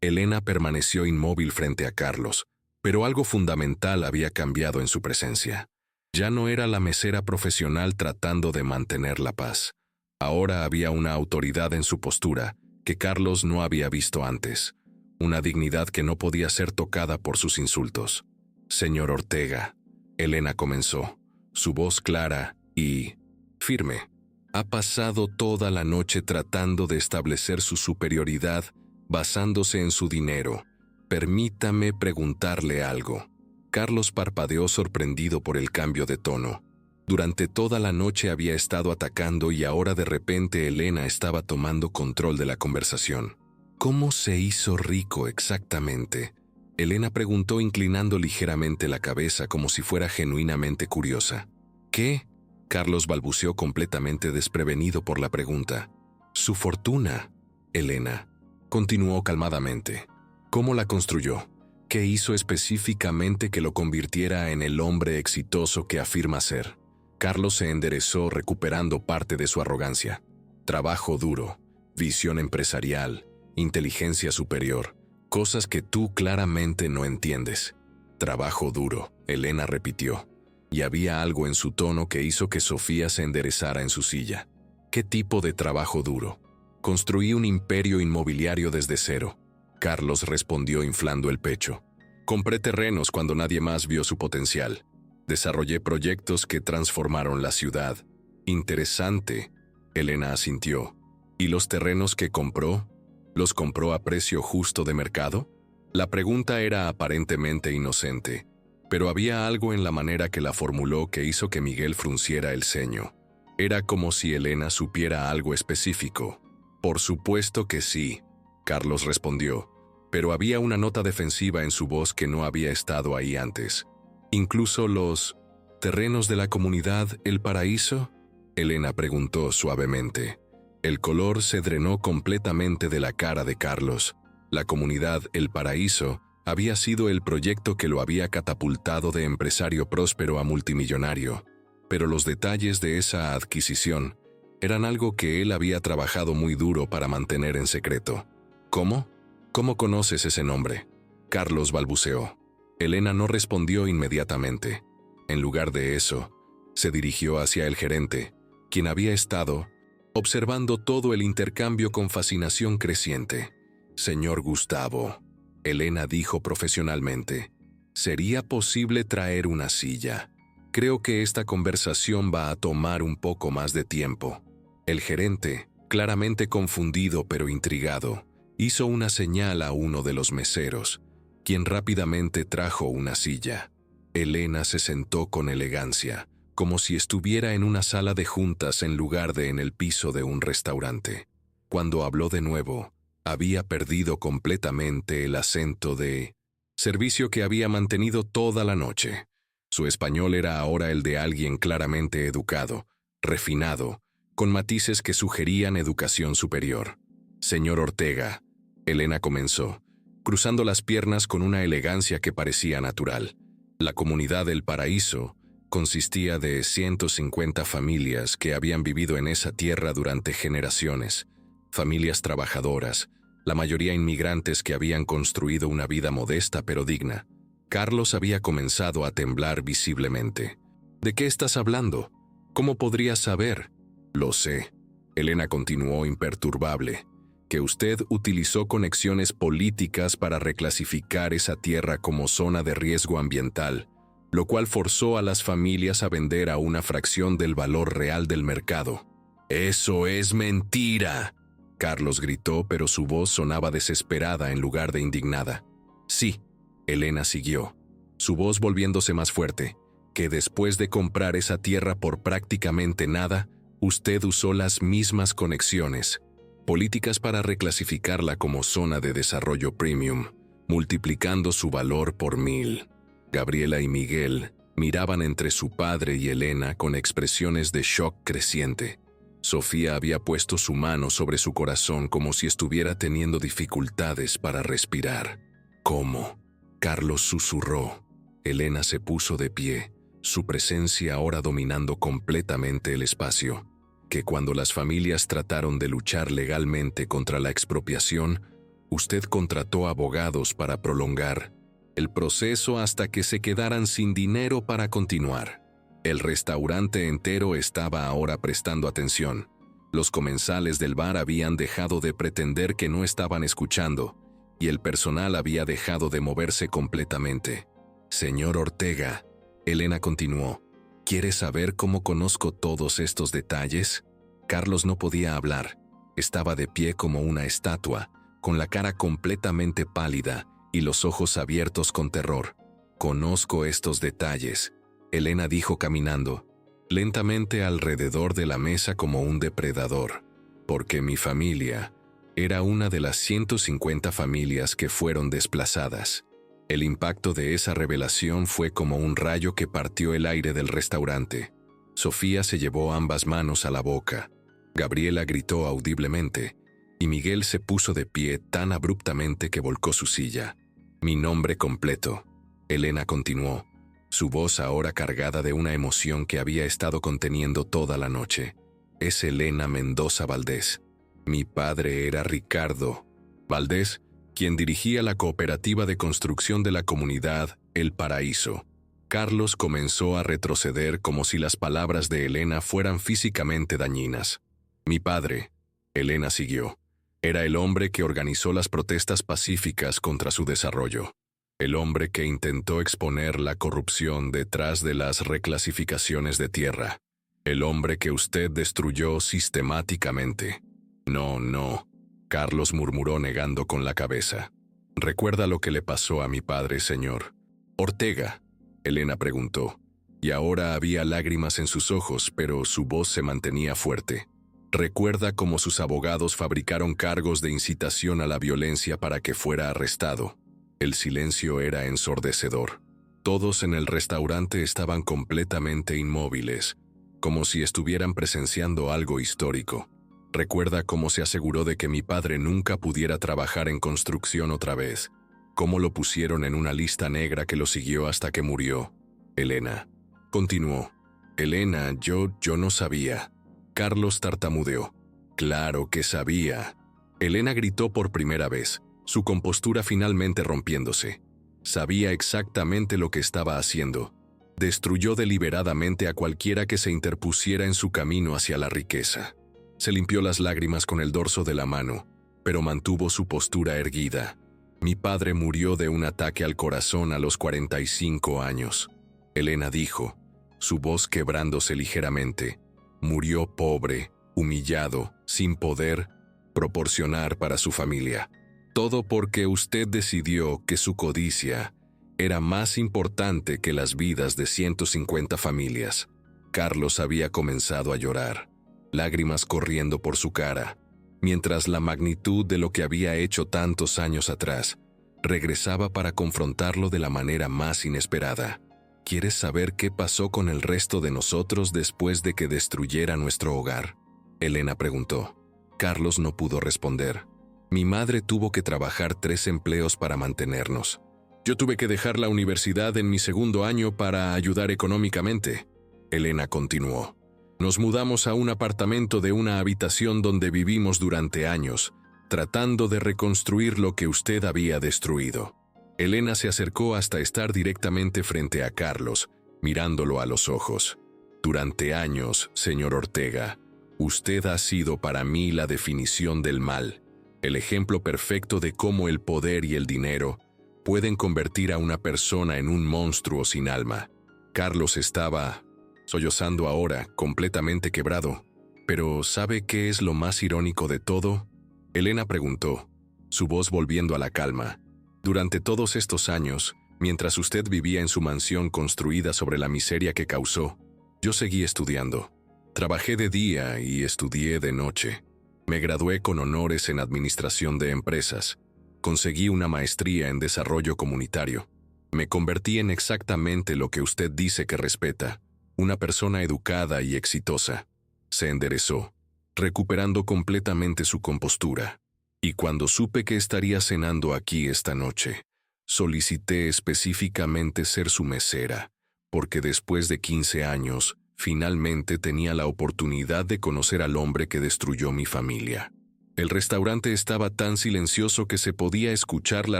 Elena permaneció inmóvil frente a Carlos, pero algo fundamental había cambiado en su presencia. Ya no era la mesera profesional tratando de mantener la paz. Ahora había una autoridad en su postura que Carlos no había visto antes, una dignidad que no podía ser tocada por sus insultos. Señor Ortega, Elena comenzó, su voz clara y firme. Ha pasado toda la noche tratando de establecer su superioridad basándose en su dinero. Permítame preguntarle algo. Carlos parpadeó sorprendido por el cambio de tono. Durante toda la noche había estado atacando y ahora de repente Elena estaba tomando control de la conversación. ¿Cómo se hizo rico exactamente? Elena preguntó inclinando ligeramente la cabeza como si fuera genuinamente curiosa. ¿Qué? Carlos balbuceó completamente desprevenido por la pregunta. Su fortuna, Elena. Continuó calmadamente. ¿Cómo la construyó? ¿Qué hizo específicamente que lo convirtiera en el hombre exitoso que afirma ser? Carlos se enderezó recuperando parte de su arrogancia. Trabajo duro, visión empresarial, inteligencia superior, cosas que tú claramente no entiendes. Trabajo duro, Elena repitió. y había algo en su tono que hizo que Sofía se enderezara en su silla. ¿Qué tipo de trabajo duro? Construí un imperio inmobiliario desde cero. Carlos respondió inflando el pecho. Compré terrenos cuando nadie más vio su potencial. Desarrollé proyectos que transformaron la ciudad. Interesante, Elena asintió. ¿Y los terrenos que compró? ¿Los compró a precio justo de mercado? La pregunta era aparentemente inocente, pero había algo en la manera que la formuló que hizo que Miguel frunciera el ceño. Era como si Elena supiera algo específico. Por supuesto que sí, Carlos respondió, pero había una nota defensiva en su voz que no había estado ahí antes. ¿Incluso los terrenos de la comunidad El Paraíso? Elena preguntó suavemente. El color se drenó completamente de la cara de Carlos. La comunidad El Paraíso había sido el proyecto que lo había catapultado de empresario próspero a multimillonario, pero los detalles de esa adquisición eran algo que él había trabajado muy duro para mantener en secreto. ¿Cómo? ¿Cómo conoces ese nombre? Carlos balbuceó. Elena no respondió inmediatamente. En lugar de eso, se dirigió hacia el gerente, quien había estado observando todo el intercambio con fascinación creciente. Señor Gustavo, Elena dijo profesionalmente, ¿sería posible traer una silla? Creo que esta conversación va a tomar un poco más de tiempo. El gerente, claramente confundido pero intrigado, hizo una señal a uno de los meseros, quien rápidamente trajo una silla. Elena se sentó con elegancia, como si estuviera en una sala de juntas en lugar de en el piso de un restaurante. Cuando habló de nuevo, había perdido completamente el acento de servicio que había mantenido toda la noche. Su español era ahora el de alguien claramente educado, refinado, con matices que sugerían educación superior. Señor Ortega, Elena comenzó, cruzando las piernas con una elegancia que parecía natural. La comunidad del Paraíso consistía de 150 familias que habían vivido en esa tierra durante generaciones, familias trabajadoras, la mayoría inmigrantes que habían construido una vida modesta pero digna. Carlos había comenzado a temblar visiblemente. ¿De qué estás hablando? ¿Cómo podrías saber? Lo sé, Elena continuó imperturbable, que usted utilizó conexiones políticas para reclasificar esa tierra como zona de riesgo ambiental, lo cual forzó a las familias a vender a una fracción del valor real del mercado. ¡Eso es mentira!, Carlos gritó, pero su voz sonaba desesperada en lugar de indignada. Sí, Elena siguió, su voz volviéndose más fuerte, que después de comprar esa tierra por prácticamente nada, usted usó las mismas conexiones políticas para reclasificarla como zona de desarrollo premium, multiplicando su valor por 1000. Gabriela y Miguel miraban entre su padre y Elena con expresiones de shock creciente. Sofía había puesto su mano sobre su corazón como si estuviera teniendo dificultades para respirar. ¿Cómo? Carlos susurró. Elena se puso de pie, su presencia ahora dominando completamente el espacio. Que cuando las familias trataron de luchar legalmente contra la expropiación, usted contrató abogados para prolongar el proceso hasta que se quedaran sin dinero para continuar. El restaurante entero estaba ahora prestando atención. Los comensales del bar habían dejado de pretender que no estaban escuchando, y el personal había dejado de moverse completamente. Señor Ortega, Elena continuó, ¿quiere saber cómo conozco todos estos detalles? Carlos no podía hablar. Estaba de pie como una estatua, con la cara completamente pálida y los ojos abiertos con terror. Conozco estos detalles, Elena dijo caminando lentamente alrededor de la mesa como un depredador, porque mi familia era una de las 150 familias que fueron desplazadas. El impacto de esa revelación fue como un rayo que partió el aire del restaurante. Sofía se llevó ambas manos a la boca. Gabriela gritó audiblemente, y Miguel se puso de pie tan abruptamente que volcó su silla. Mi nombre completo, Elena continuó, su voz ahora cargada de una emoción que había estado conteniendo toda la noche. Es Elena Mendoza Valdés. Mi padre era Ricardo Valdés, quien dirigía la cooperativa de construcción de la comunidad El Paraíso. Carlos comenzó a retroceder como si las palabras de Elena fueran físicamente dañinas. Mi padre, Elena siguió, era el hombre que organizó las protestas pacíficas contra su desarrollo. El hombre que intentó exponer la corrupción detrás de las reclasificaciones de tierra. El hombre que usted destruyó sistemáticamente. No, Carlos murmuró negando con la cabeza. ¿Recuerda lo que le pasó a mi padre, señor Ortega? Elena preguntó, y ahora había lágrimas en sus ojos, pero su voz se mantenía fuerte. ¿Recuerda cómo sus abogados fabricaron cargos de incitación a la violencia para que fuera arrestado? El silencio era ensordecedor. Todos en el restaurante estaban completamente inmóviles, como si estuvieran presenciando algo histórico. ¿Recuerda cómo se aseguró de que mi padre nunca pudiera trabajar en construcción otra vez? ¿Cómo lo pusieron en una lista negra que lo siguió hasta que murió? Elena. Continuó. Elena, yo no sabía. Carlos tartamudeó. Claro que sabía. Elena gritó por primera vez, su compostura finalmente rompiéndose. Sabía exactamente lo que estaba haciendo. Destruyó deliberadamente a cualquiera que se interpusiera en su camino hacia la riqueza. Se limpió las lágrimas con el dorso de la mano, pero mantuvo su postura erguida. Mi padre murió de un ataque al corazón a los 45 años. Elena dijo, su voz quebrándose ligeramente. Murió pobre, humillado, sin poder proporcionar para su familia. Todo porque usted decidió que su codicia era más importante que las vidas de 150 familias. Carlos había comenzado a llorar, lágrimas corriendo por su cara, mientras la magnitud de lo que había hecho tantos años atrás regresaba para confrontarlo de la manera más inesperada. ¿Quieres saber qué pasó con el resto de nosotros después de que destruyera nuestro hogar? Elena preguntó. Carlos no pudo responder. Mi madre tuvo que trabajar 3 empleos para mantenernos. Yo tuve que dejar la universidad en mi segundo año para ayudar económicamente. Elena continuó. Nos mudamos a un apartamento de una habitación donde vivimos durante años, tratando de reconstruir lo que usted había destruido. Elena se acercó hasta estar directamente frente a Carlos, mirándolo a los ojos. Durante años, señor Ortega, usted ha sido para mí la definición del mal, el ejemplo perfecto de cómo el poder y el dinero pueden convertir a una persona en un monstruo sin alma. Carlos estaba sollozando ahora, completamente quebrado. ¿Pero sabe qué es lo más irónico de todo? Elena preguntó, su voz volviendo a la calma. Durante todos estos años, mientras usted vivía en su mansión construida sobre la miseria que causó, yo seguí estudiando. Trabajé de día y estudié de noche. Me gradué con honores en administración de empresas. Conseguí una maestría en desarrollo comunitario. Me convertí en exactamente lo que usted dice que respeta, una persona educada y exitosa. Se enderezó, recuperando completamente su compostura. Y cuando supe que estaría cenando aquí esta noche, solicité específicamente ser su mesera, porque después de 15 años, finalmente tenía la oportunidad de conocer al hombre que destruyó mi familia. El restaurante estaba tan silencioso que se podía escuchar la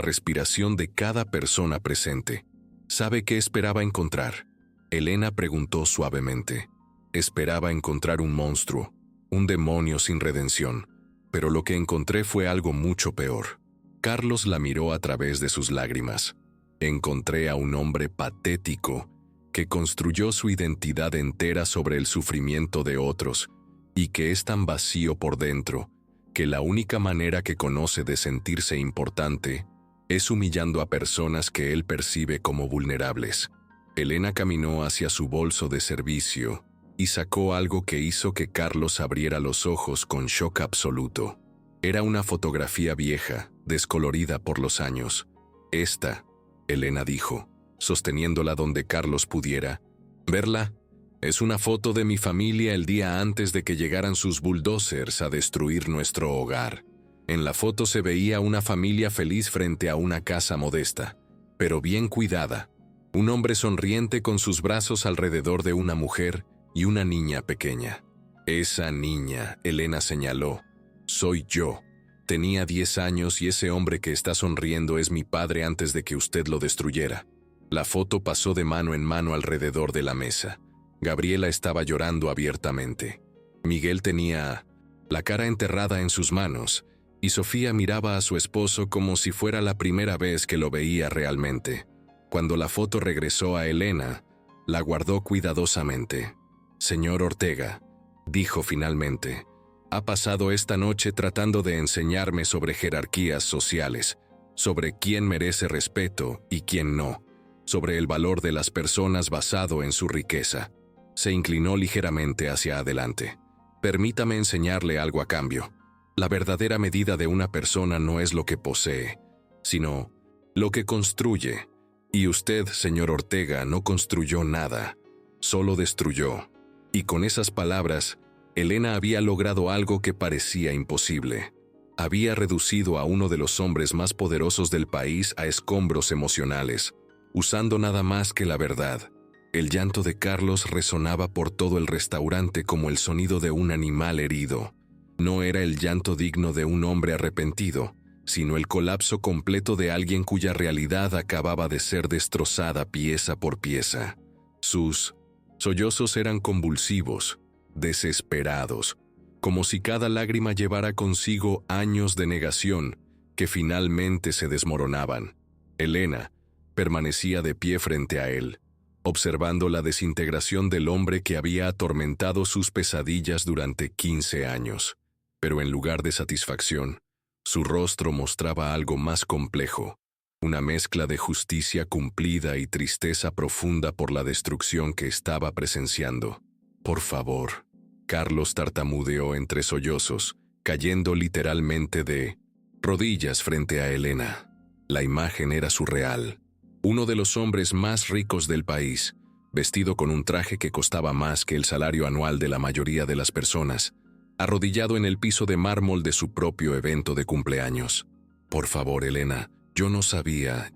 respiración de cada persona presente. ¿Sabe qué esperaba encontrar? Elena preguntó suavemente. Esperaba encontrar un monstruo, un demonio sin redención. Pero lo que encontré fue algo mucho peor. Carlos la miró a través de sus lágrimas. Encontré a un hombre patético que construyó su identidad entera sobre el sufrimiento de otros y que es tan vacío por dentro que la única manera que conoce de sentirse importante es humillando a personas que él percibe como vulnerables. Elena caminó hacia su bolso de servicio y sacó algo que hizo que Carlos abriera los ojos con shock absoluto. Era una fotografía vieja, descolorida por los años. Esta, Elena dijo, sosteniéndola donde Carlos pudiera verla, es una foto de mi familia el día antes de que llegaran sus bulldozers a destruir nuestro hogar. En la foto se veía una familia feliz frente a una casa modesta, pero bien cuidada. Un hombre sonriente con sus brazos alrededor de una mujer y una niña pequeña. Esa niña, Elena señaló, soy yo. Tenía 10 años y ese hombre que está sonriendo es mi padre antes de que usted lo destruyera. La foto pasó de mano en mano alrededor de la mesa. Gabriela estaba llorando abiertamente. Miguel tenía la cara enterrada en sus manos, y Sofía miraba a su esposo como si fuera la primera vez que lo veía realmente. Cuando la foto regresó a Elena, la guardó cuidadosamente. «Señor Ortega», dijo finalmente, «ha pasado esta noche tratando de enseñarme sobre jerarquías sociales, sobre quién merece respeto y quién no, sobre el valor de las personas basado en su riqueza». Se inclinó ligeramente hacia adelante. «Permítame enseñarle algo a cambio. La verdadera medida de una persona no es lo que posee, sino lo que construye. Y usted, señor Ortega, no construyó nada, solo destruyó». Y con esas palabras, Elena había logrado algo que parecía imposible. Había reducido a uno de los hombres más poderosos del país a escombros emocionales, usando nada más que la verdad. El llanto de Carlos resonaba por todo el restaurante como el sonido de un animal herido. No era el llanto digno de un hombre arrepentido, sino el colapso completo de alguien cuya realidad acababa de ser destrozada pieza por pieza. Sus sollozos eran convulsivos, desesperados, como si cada lágrima llevara consigo años de negación que finalmente se desmoronaban. Elena permanecía de pie frente a él, observando la desintegración del hombre que había atormentado sus pesadillas durante 15 años. Pero en lugar de satisfacción, su rostro mostraba algo más complejo, una mezcla de justicia cumplida y tristeza profunda por la destrucción que estaba presenciando. «Por favor», Carlos tartamudeó entre sollozos, cayendo literalmente de rodillas frente a Elena. La imagen era surreal. Uno de los hombres más ricos del país, vestido con un traje que costaba más que el salario anual de la mayoría de las personas, arrodillado en el piso de mármol de su propio evento de cumpleaños. «Por favor, Elena, yo no sabía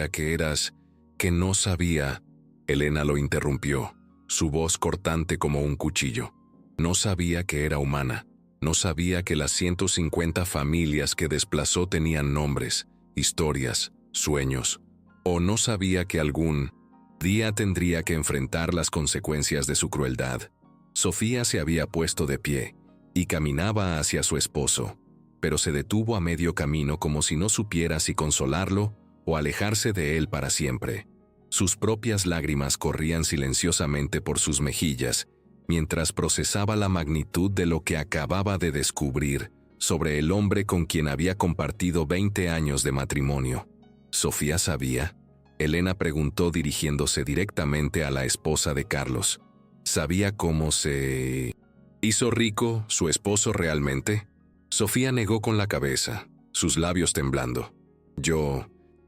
que no sabía». Elena lo interrumpió, su voz cortante como un cuchillo. «No sabía que era humana, no sabía que las 150 familias que desplazó tenían nombres, historias, sueños, o no sabía que algún día tendría que enfrentar las consecuencias de su crueldad». Sofía se había puesto de pie y caminaba hacia su esposo, pero se detuvo a medio camino como si no supiera si consolarlo o alejarse de él para siempre. Sus propias lágrimas corrían silenciosamente por sus mejillas mientras procesaba la magnitud de lo que acababa de descubrir sobre el hombre con quien había compartido 20 años de matrimonio. ¿Sofía sabía?, Elena preguntó dirigiéndose directamente a la esposa de Carlos. ¿Sabía cómo se hizo rico su esposo realmente? Sofía negó con la cabeza, sus labios temblando.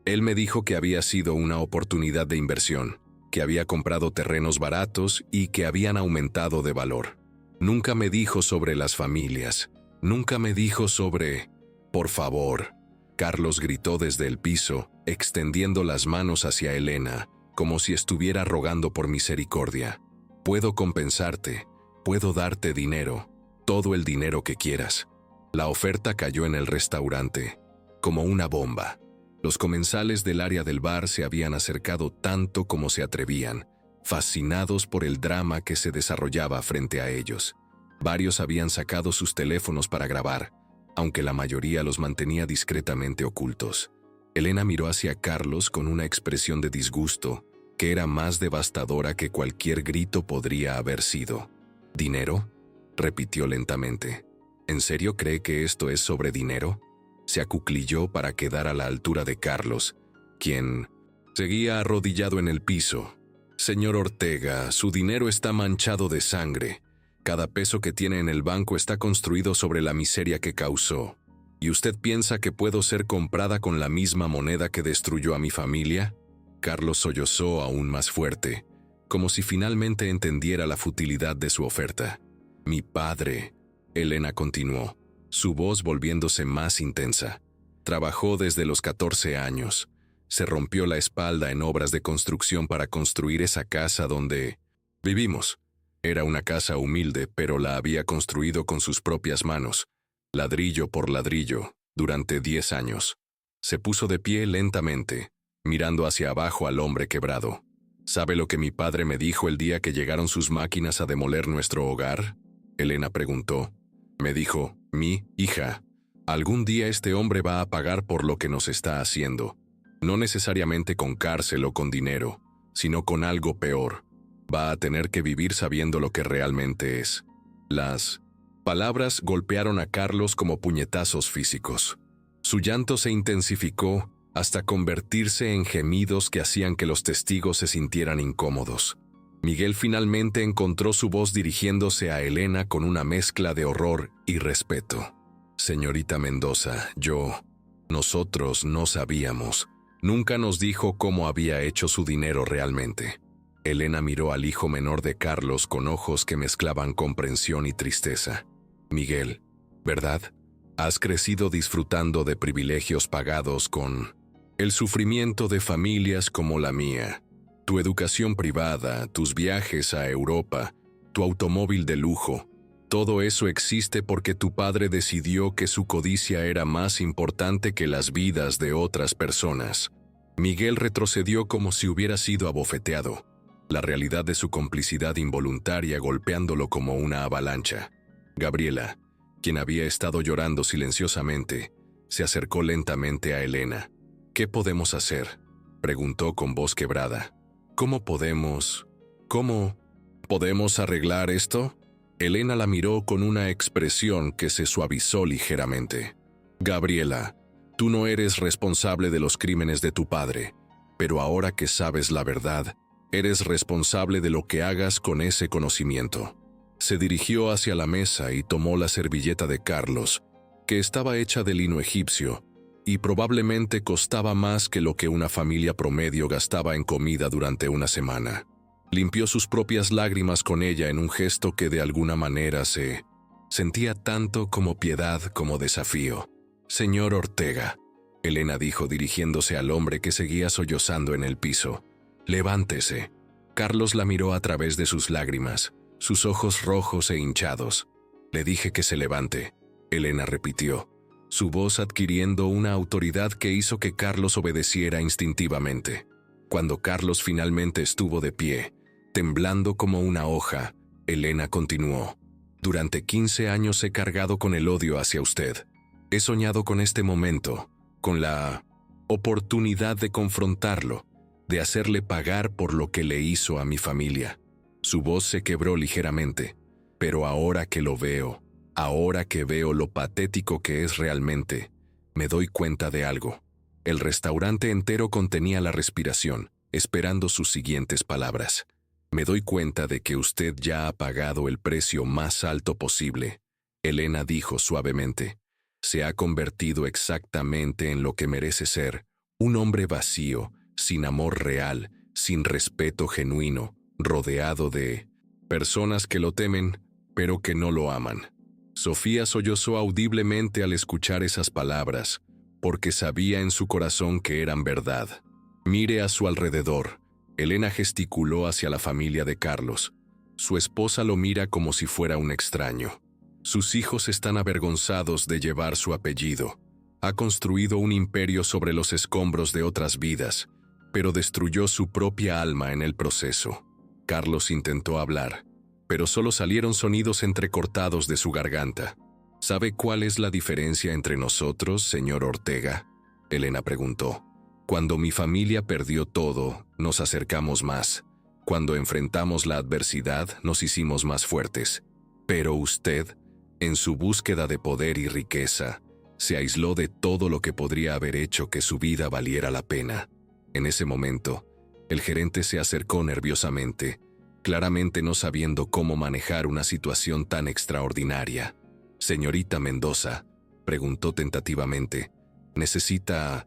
Él me dijo que había sido una oportunidad de inversión, que había comprado terrenos baratos y que habían aumentado de valor. Nunca me dijo sobre las familias, nunca me dijo sobre... Por favor, Carlos gritó desde el piso, extendiendo las manos hacia Elena, como si estuviera rogando por misericordia. Puedo compensarte, puedo darte dinero, todo el dinero que quieras. La oferta cayó en el restaurante, como una bomba. Los comensales del área del bar se habían acercado tanto como se atrevían, fascinados por el drama que se desarrollaba frente a ellos. Varios habían sacado sus teléfonos para grabar, aunque la mayoría los mantenía discretamente ocultos. Elena miró hacia Carlos con una expresión de disgusto que era más devastadora que cualquier grito podría haber sido. «¿Dinero?», repitió lentamente. «¿En serio cree que esto es sobre dinero?». Se acuclilló para quedar a la altura de Carlos, quien seguía arrodillado en el piso. «Señor Ortega, su dinero está manchado de sangre. Cada peso que tiene en el banco está construido sobre la miseria que causó. ¿Y usted piensa que puedo ser comprada con la misma moneda que destruyó a mi familia?». Carlos sollozó aún más fuerte, como si finalmente entendiera la futilidad de su oferta. «Mi padre», Elena continuó, su voz volviéndose más intensa. «Trabajó desde los 14 años. Se rompió la espalda en obras de construcción para construir esa casa donde vivimos. Era una casa humilde, pero la había construido con sus propias manos, ladrillo por ladrillo, durante 10 años. Se puso de pie lentamente, mirando hacia abajo al hombre quebrado. ¿Sabe lo que mi padre me dijo el día que llegaron sus máquinas a demoler nuestro hogar? Elena preguntó. Me dijo, mi hija, algún día este hombre va a pagar por lo que nos está haciendo. No necesariamente con cárcel o con dinero, sino con algo peor. Va a tener que vivir sabiendo lo que realmente es. Las palabras golpearon a Carlos como puñetazos físicos. Su llanto se intensificó hasta convertirse en gemidos que hacían que los testigos se sintieran incómodos. Miguel finalmente encontró su voz dirigiéndose a Elena con una mezcla de horror y respeto. Señorita Mendoza, nosotros no sabíamos. Nunca nos dijo cómo había hecho su dinero realmente. Elena miró al hijo menor de Carlos con ojos que mezclaban comprensión y tristeza. Miguel, ¿verdad? Has crecido disfrutando de privilegios pagados con el sufrimiento de familias como la mía. Tu educación privada, tus viajes a Europa, tu automóvil de lujo, todo eso existe porque tu padre decidió que su codicia era más importante que las vidas de otras personas. Miguel retrocedió como si hubiera sido abofeteado, la realidad de su complicidad involuntaria golpeándolo como una avalancha. Gabriela, quien había estado llorando silenciosamente, se acercó lentamente a Elena. ¿Qué podemos hacer?, preguntó con voz quebrada. ¿Cómo podemos arreglar esto? Elena la miró con una expresión que se suavizó ligeramente. Gabriela, tú no eres responsable de los crímenes de tu padre, pero ahora que sabes la verdad, eres responsable de lo que hagas con ese conocimiento. Se dirigió hacia la mesa y tomó la servilleta de Carlos, que estaba hecha de lino egipcio, y probablemente costaba más que lo que una familia promedio gastaba en comida durante una semana. Limpió sus propias lágrimas con ella en un gesto que de alguna manera se sentía tanto como piedad como desafío. Señor Ortega, Elena dijo dirigiéndose al hombre que seguía sollozando en el piso. Levántese. Carlos la miró a través de sus lágrimas, sus ojos rojos e hinchados. Le dije que se levante, Elena repitió, su voz adquiriendo una autoridad que hizo que Carlos obedeciera instintivamente. Cuando Carlos finalmente estuvo de pie, temblando como una hoja, Elena continuó. Durante 15 años he cargado con el odio hacia usted. He soñado con este momento, con la oportunidad de confrontarlo, de hacerle pagar por lo que le hizo a mi familia. Su voz se quebró ligeramente, pero ahora que lo veo, ahora que veo lo patético que es realmente, me doy cuenta de algo. El restaurante entero contenía la respiración, esperando sus siguientes palabras. Me doy cuenta de que usted ya ha pagado el precio más alto posible, Elena dijo suavemente. Se ha convertido exactamente en lo que merece ser, un hombre vacío, sin amor real, sin respeto genuino, rodeado de personas que lo temen, pero que no lo aman. Sofía sollozó audiblemente al escuchar esas palabras, porque sabía en su corazón que eran verdad. Mire a su alrededor. Elena gesticuló hacia la familia de Carlos. Su esposa lo mira como si fuera un extraño. Sus hijos están avergonzados de llevar su apellido. Ha construido un imperio sobre los escombros de otras vidas, pero destruyó su propia alma en el proceso. Carlos intentó hablar, pero solo salieron sonidos entrecortados de su garganta. ¿Sabe cuál es la diferencia entre nosotros, señor Ortega?, Elena preguntó. Cuando mi familia perdió todo, nos acercamos más. Cuando enfrentamos la adversidad, nos hicimos más fuertes. Pero usted, en su búsqueda de poder y riqueza, se aisló de todo lo que podría haber hecho que su vida valiera la pena. En ese momento, el gerente se acercó nerviosamente, claramente no sabiendo cómo manejar una situación tan extraordinaria. Señorita Mendoza, preguntó tentativamente, ¿Necesita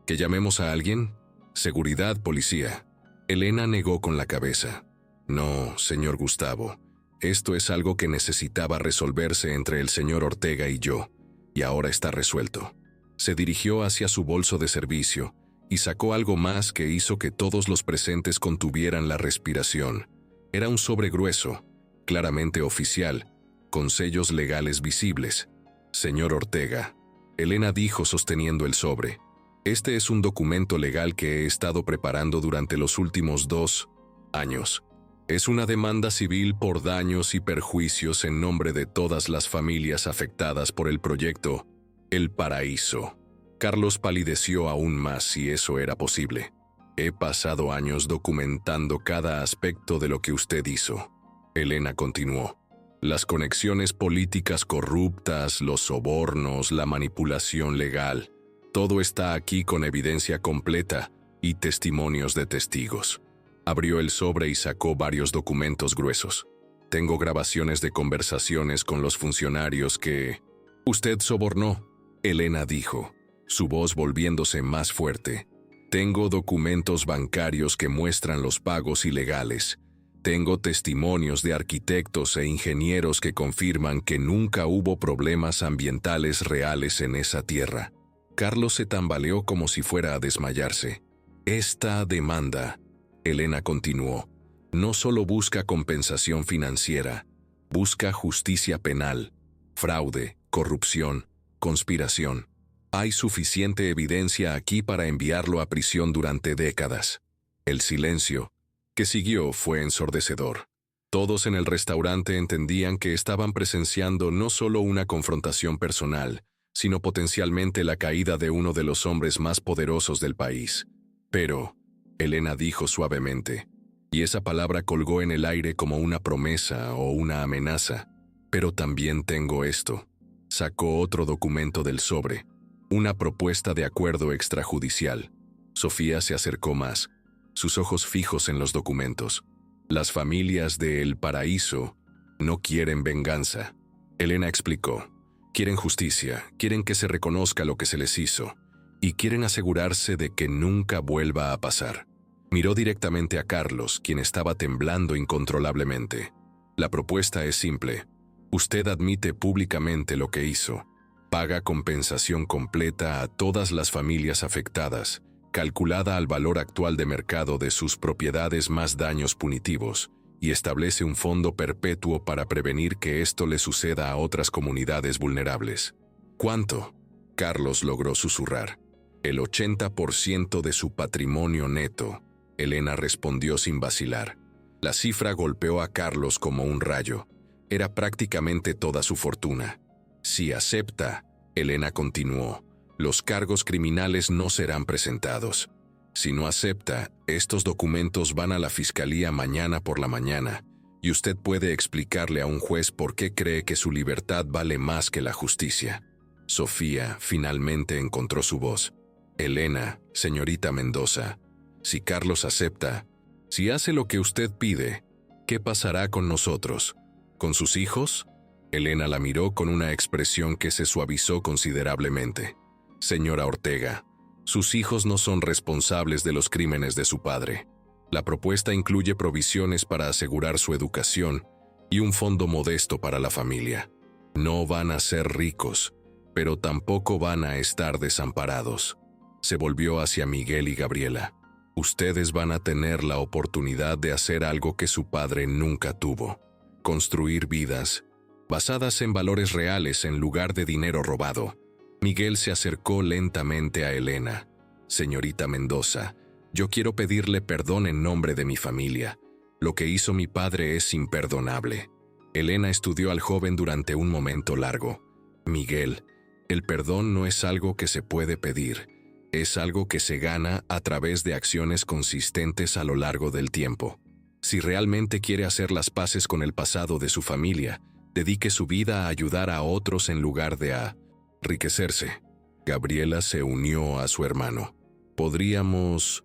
que llamemos a alguien? Seguridad, policía. Elena negó con la cabeza. No, señor Gustavo. Esto es algo que necesitaba resolverse entre el señor Ortega y yo, y ahora está resuelto. Se dirigió hacia su bolso de servicio y sacó algo más que hizo que todos los presentes contuvieran la respiración. Era un sobre grueso, claramente oficial, con sellos legales visibles. Señor Ortega, Elena dijo sosteniendo el sobre. Este es un documento legal que he estado preparando durante los últimos 2 años. Es una demanda civil por daños y perjuicios en nombre de todas las familias afectadas por el proyecto El Paraíso. Carlos palideció aún más si eso era posible. He pasado años documentando cada aspecto de lo que usted hizo. Elena continuó. Las conexiones políticas corruptas, los sobornos, la manipulación legal. Todo está aquí con evidencia completa y testimonios de testigos. Abrió el sobre y sacó varios documentos gruesos. Tengo grabaciones de conversaciones con los funcionarios que... Usted sobornó, Elena dijo, su voz volviéndose más fuerte. Tengo documentos bancarios que muestran los pagos ilegales. Tengo testimonios de arquitectos e ingenieros que confirman que nunca hubo problemas ambientales reales en esa tierra. Carlos se tambaleó como si fuera a desmayarse. Esta demanda, Elena continuó, no solo busca compensación financiera, busca justicia penal, fraude, corrupción, conspiración. Hay suficiente evidencia aquí para enviarlo a prisión durante décadas. El silencio que siguió fue ensordecedor. Todos en el restaurante entendían que estaban presenciando no solo una confrontación personal, sino potencialmente la caída de uno de los hombres más poderosos del país. Pero, Elena dijo suavemente, y esa palabra colgó en el aire como una promesa o una amenaza, pero también tengo esto. Sacó otro documento del sobre, una propuesta de acuerdo extrajudicial. Sofía se acercó más, sus ojos fijos en los documentos. Las familias de El Paraíso no quieren venganza. Elena explicó. Quieren justicia, quieren que se reconozca lo que se les hizo, y quieren asegurarse de que nunca vuelva a pasar. Miró directamente a Carlos, quien estaba temblando incontrolablemente. La propuesta es simple. Usted admite públicamente lo que hizo. Paga compensación completa a todas las familias afectadas, calculada al valor actual de mercado de sus propiedades más daños punitivos, y establece un fondo perpetuo para prevenir que esto le suceda a otras comunidades vulnerables. ¿Cuánto? Carlos logró susurrar. El 80% de su patrimonio neto, Elena respondió sin vacilar. La cifra golpeó a Carlos como un rayo. Era prácticamente toda su fortuna. Si acepta, Elena continuó, los cargos criminales no serán presentados. Si no acepta, estos documentos van a la fiscalía mañana por la mañana, y usted puede explicarle a un juez por qué cree que su libertad vale más que la justicia. Sofía finalmente encontró su voz. Elena, señorita Mendoza, si Carlos acepta, si hace lo que usted pide, ¿qué pasará con nosotros? ¿Con sus hijos? Elena la miró con una expresión que se suavizó considerablemente. Señora Ortega, sus hijos no son responsables de los crímenes de su padre. La propuesta incluye provisiones para asegurar su educación y un fondo modesto para la familia. No van a ser ricos, pero tampoco van a estar desamparados. Se volvió hacia Miguel y Gabriela. Ustedes van a tener la oportunidad de hacer algo que su padre nunca tuvo. Construir vidas basadas en valores reales en lugar de dinero robado. Miguel se acercó lentamente a Elena. Señorita Mendoza, yo quiero pedirle perdón en nombre de mi familia. Lo que hizo mi padre es imperdonable. Elena estudió al joven durante un momento largo. Miguel, el perdón no es algo que se puede pedir. Es algo que se gana a través de acciones consistentes a lo largo del tiempo. Si realmente quiere hacer las paces con el pasado de su familia, dedique su vida a ayudar a otros en lugar de a enriquecerse. Gabriela se unió a su hermano. Podríamos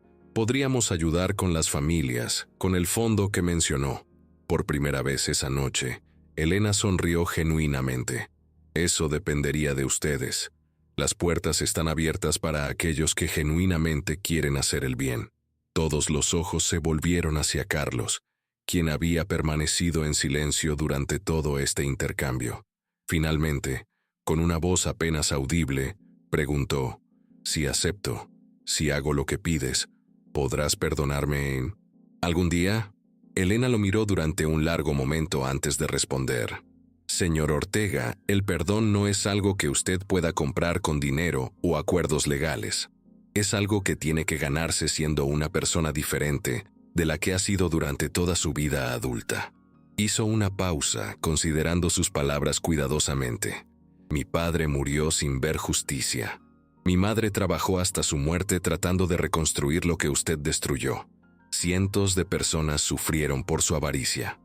ayudar con las familias, con el fondo que mencionó. Por primera vez esa noche, Elena sonrió genuinamente. Eso dependería de ustedes. Las puertas están abiertas para aquellos que genuinamente quieren hacer el bien. Todos los ojos se volvieron hacia Carlos, quien había permanecido en silencio durante todo este intercambio. Finalmente, con una voz apenas audible, preguntó, «Si acepto, si hago lo que pides, ¿podrás perdonarme algún día?» Elena lo miró durante un largo momento antes de responder. «Señor Ortega, el perdón no es algo que usted pueda comprar con dinero o acuerdos legales. Es algo que tiene que ganarse siendo una persona diferente de la que ha sido durante toda su vida adulta. Hizo una pausa, considerando sus palabras cuidadosamente. Mi padre murió sin ver justicia. Mi madre trabajó hasta su muerte tratando de reconstruir lo que usted destruyó. Cientos de personas sufrieron por su avaricia.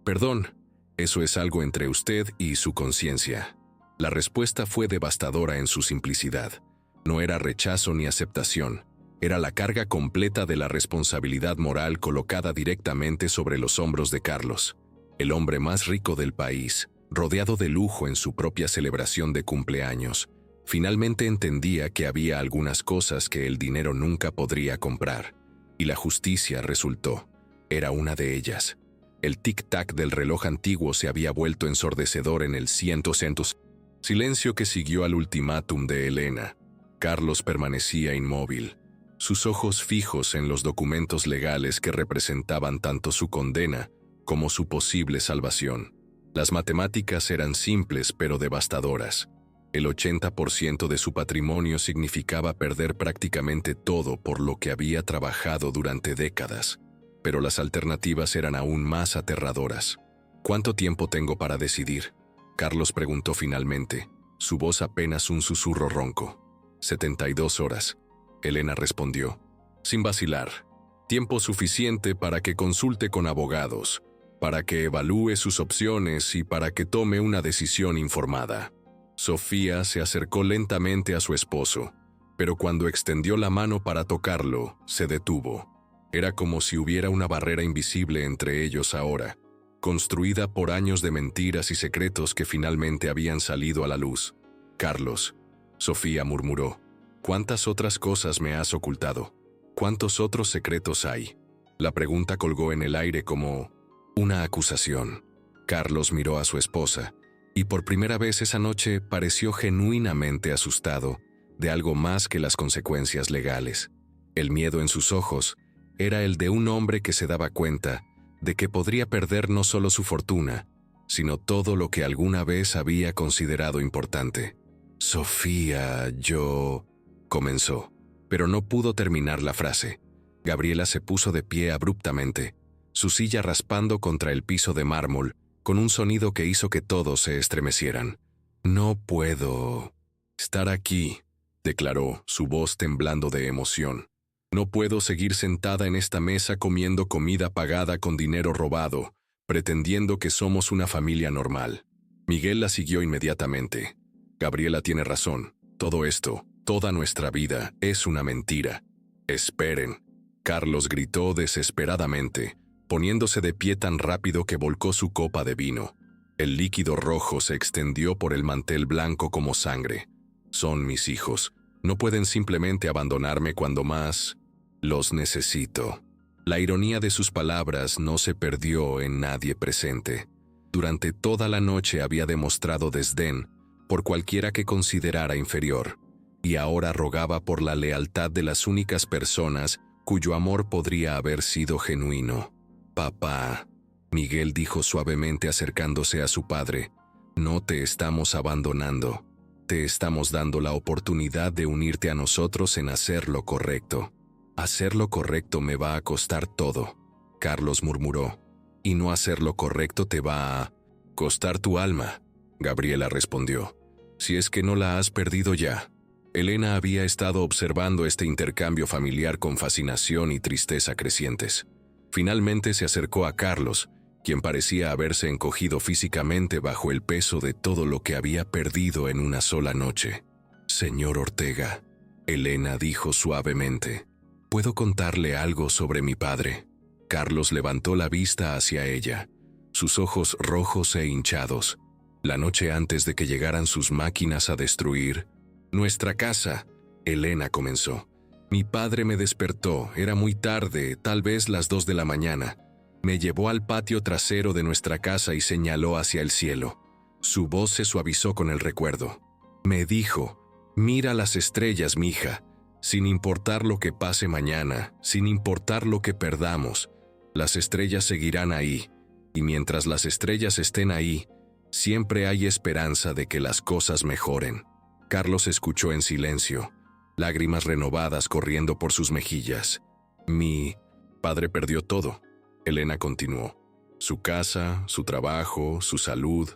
Perdón, eso es algo entre usted y su conciencia. La respuesta fue devastadora en su simplicidad. No era rechazo ni aceptación. Era la carga completa de la responsabilidad moral colocada directamente sobre los hombros de Carlos, el hombre más rico del país, rodeado de lujo en su propia celebración de cumpleaños. Finalmente entendía que había algunas cosas que el dinero nunca podría comprar, y la justicia resultó. Era una de ellas. El tic-tac del reloj antiguo se había vuelto ensordecedor en el silencio que siguió al ultimátum de Elena. Carlos permanecía inmóvil, sus ojos fijos en los documentos legales que representaban tanto su condena como su posible salvación. Las matemáticas eran simples pero devastadoras. El 80% de su patrimonio significaba perder prácticamente todo por lo que había trabajado durante décadas, pero las alternativas eran aún más aterradoras. ¿Cuánto tiempo tengo para decidir?, Carlos preguntó finalmente, su voz apenas un susurro ronco. 72 horas, Elena respondió, sin vacilar. Tiempo suficiente para que consulte con abogados, para que evalúe sus opciones y para que tome una decisión informada. Sofía se acercó lentamente a su esposo, pero cuando extendió la mano para tocarlo, se detuvo. Era como si hubiera una barrera invisible entre ellos ahora, construida por años de mentiras y secretos que finalmente habían salido a la luz. Carlos, Sofía murmuró, ¿cuántas otras cosas me has ocultado? ¿Cuántos otros secretos hay? La pregunta colgó en el aire como una acusación. Carlos miró a su esposa, y por primera vez esa noche pareció genuinamente asustado de algo más que las consecuencias legales. El miedo en sus ojos era el de un hombre que se daba cuenta de que podría perder no solo su fortuna, sino todo lo que alguna vez había considerado importante. Sofía, comenzó, pero no pudo terminar la frase. Gabriela se puso de pie abruptamente, su silla raspando contra el piso de mármol, con un sonido que hizo que todos se estremecieran. No puedo estar aquí, declaró, su voz temblando de emoción. No puedo seguir sentada en esta mesa comiendo comida pagada con dinero robado, pretendiendo que somos una familia normal. Miguel la siguió inmediatamente. Gabriela tiene razón. Todo esto, toda nuestra vida, es una mentira. Esperen. Carlos gritó desesperadamente, poniéndose de pie tan rápido que volcó su copa de vino. El líquido rojo se extendió por el mantel blanco como sangre. Son mis hijos. No pueden simplemente abandonarme cuando más los necesito. La ironía de sus palabras no se perdió en nadie presente. Durante toda la noche había demostrado desdén por cualquiera que considerara inferior, y ahora rogaba por la lealtad de las únicas personas cuyo amor podría haber sido genuino. Papá, Miguel dijo suavemente acercándose a su padre, no te estamos abandonando. Te estamos dando la oportunidad de unirte a nosotros en hacer lo correcto. Hacer lo correcto me va a costar todo, Carlos murmuró. Y no hacer lo correcto te va a costar tu alma, Gabriela respondió. Si es que no la has perdido ya. Elena había estado observando este intercambio familiar con fascinación y tristeza crecientes. Finalmente se acercó a Carlos, quien parecía haberse encogido físicamente bajo el peso de todo lo que había perdido en una sola noche. Señor Ortega, Elena dijo suavemente, ¿puedo contarle algo sobre mi padre? Carlos levantó la vista hacia ella, sus ojos rojos e hinchados. La noche antes de que llegaran sus máquinas a destruir nuestra casa, Elena comenzó. Mi padre me despertó, era muy tarde, tal vez las 2 de la mañana. Me llevó al patio trasero de nuestra casa y señaló hacia el cielo. Su voz se suavizó con el recuerdo. Me dijo, mira las estrellas, mija. Sin importar lo que pase mañana, sin importar lo que perdamos, las estrellas seguirán ahí. Y mientras las estrellas estén ahí, siempre hay esperanza de que las cosas mejoren. Carlos escuchó en silencio. lágrimas renovadas corriendo por sus mejillas. Mi padre perdió todo, Elena continuó. Su casa, su trabajo, su salud,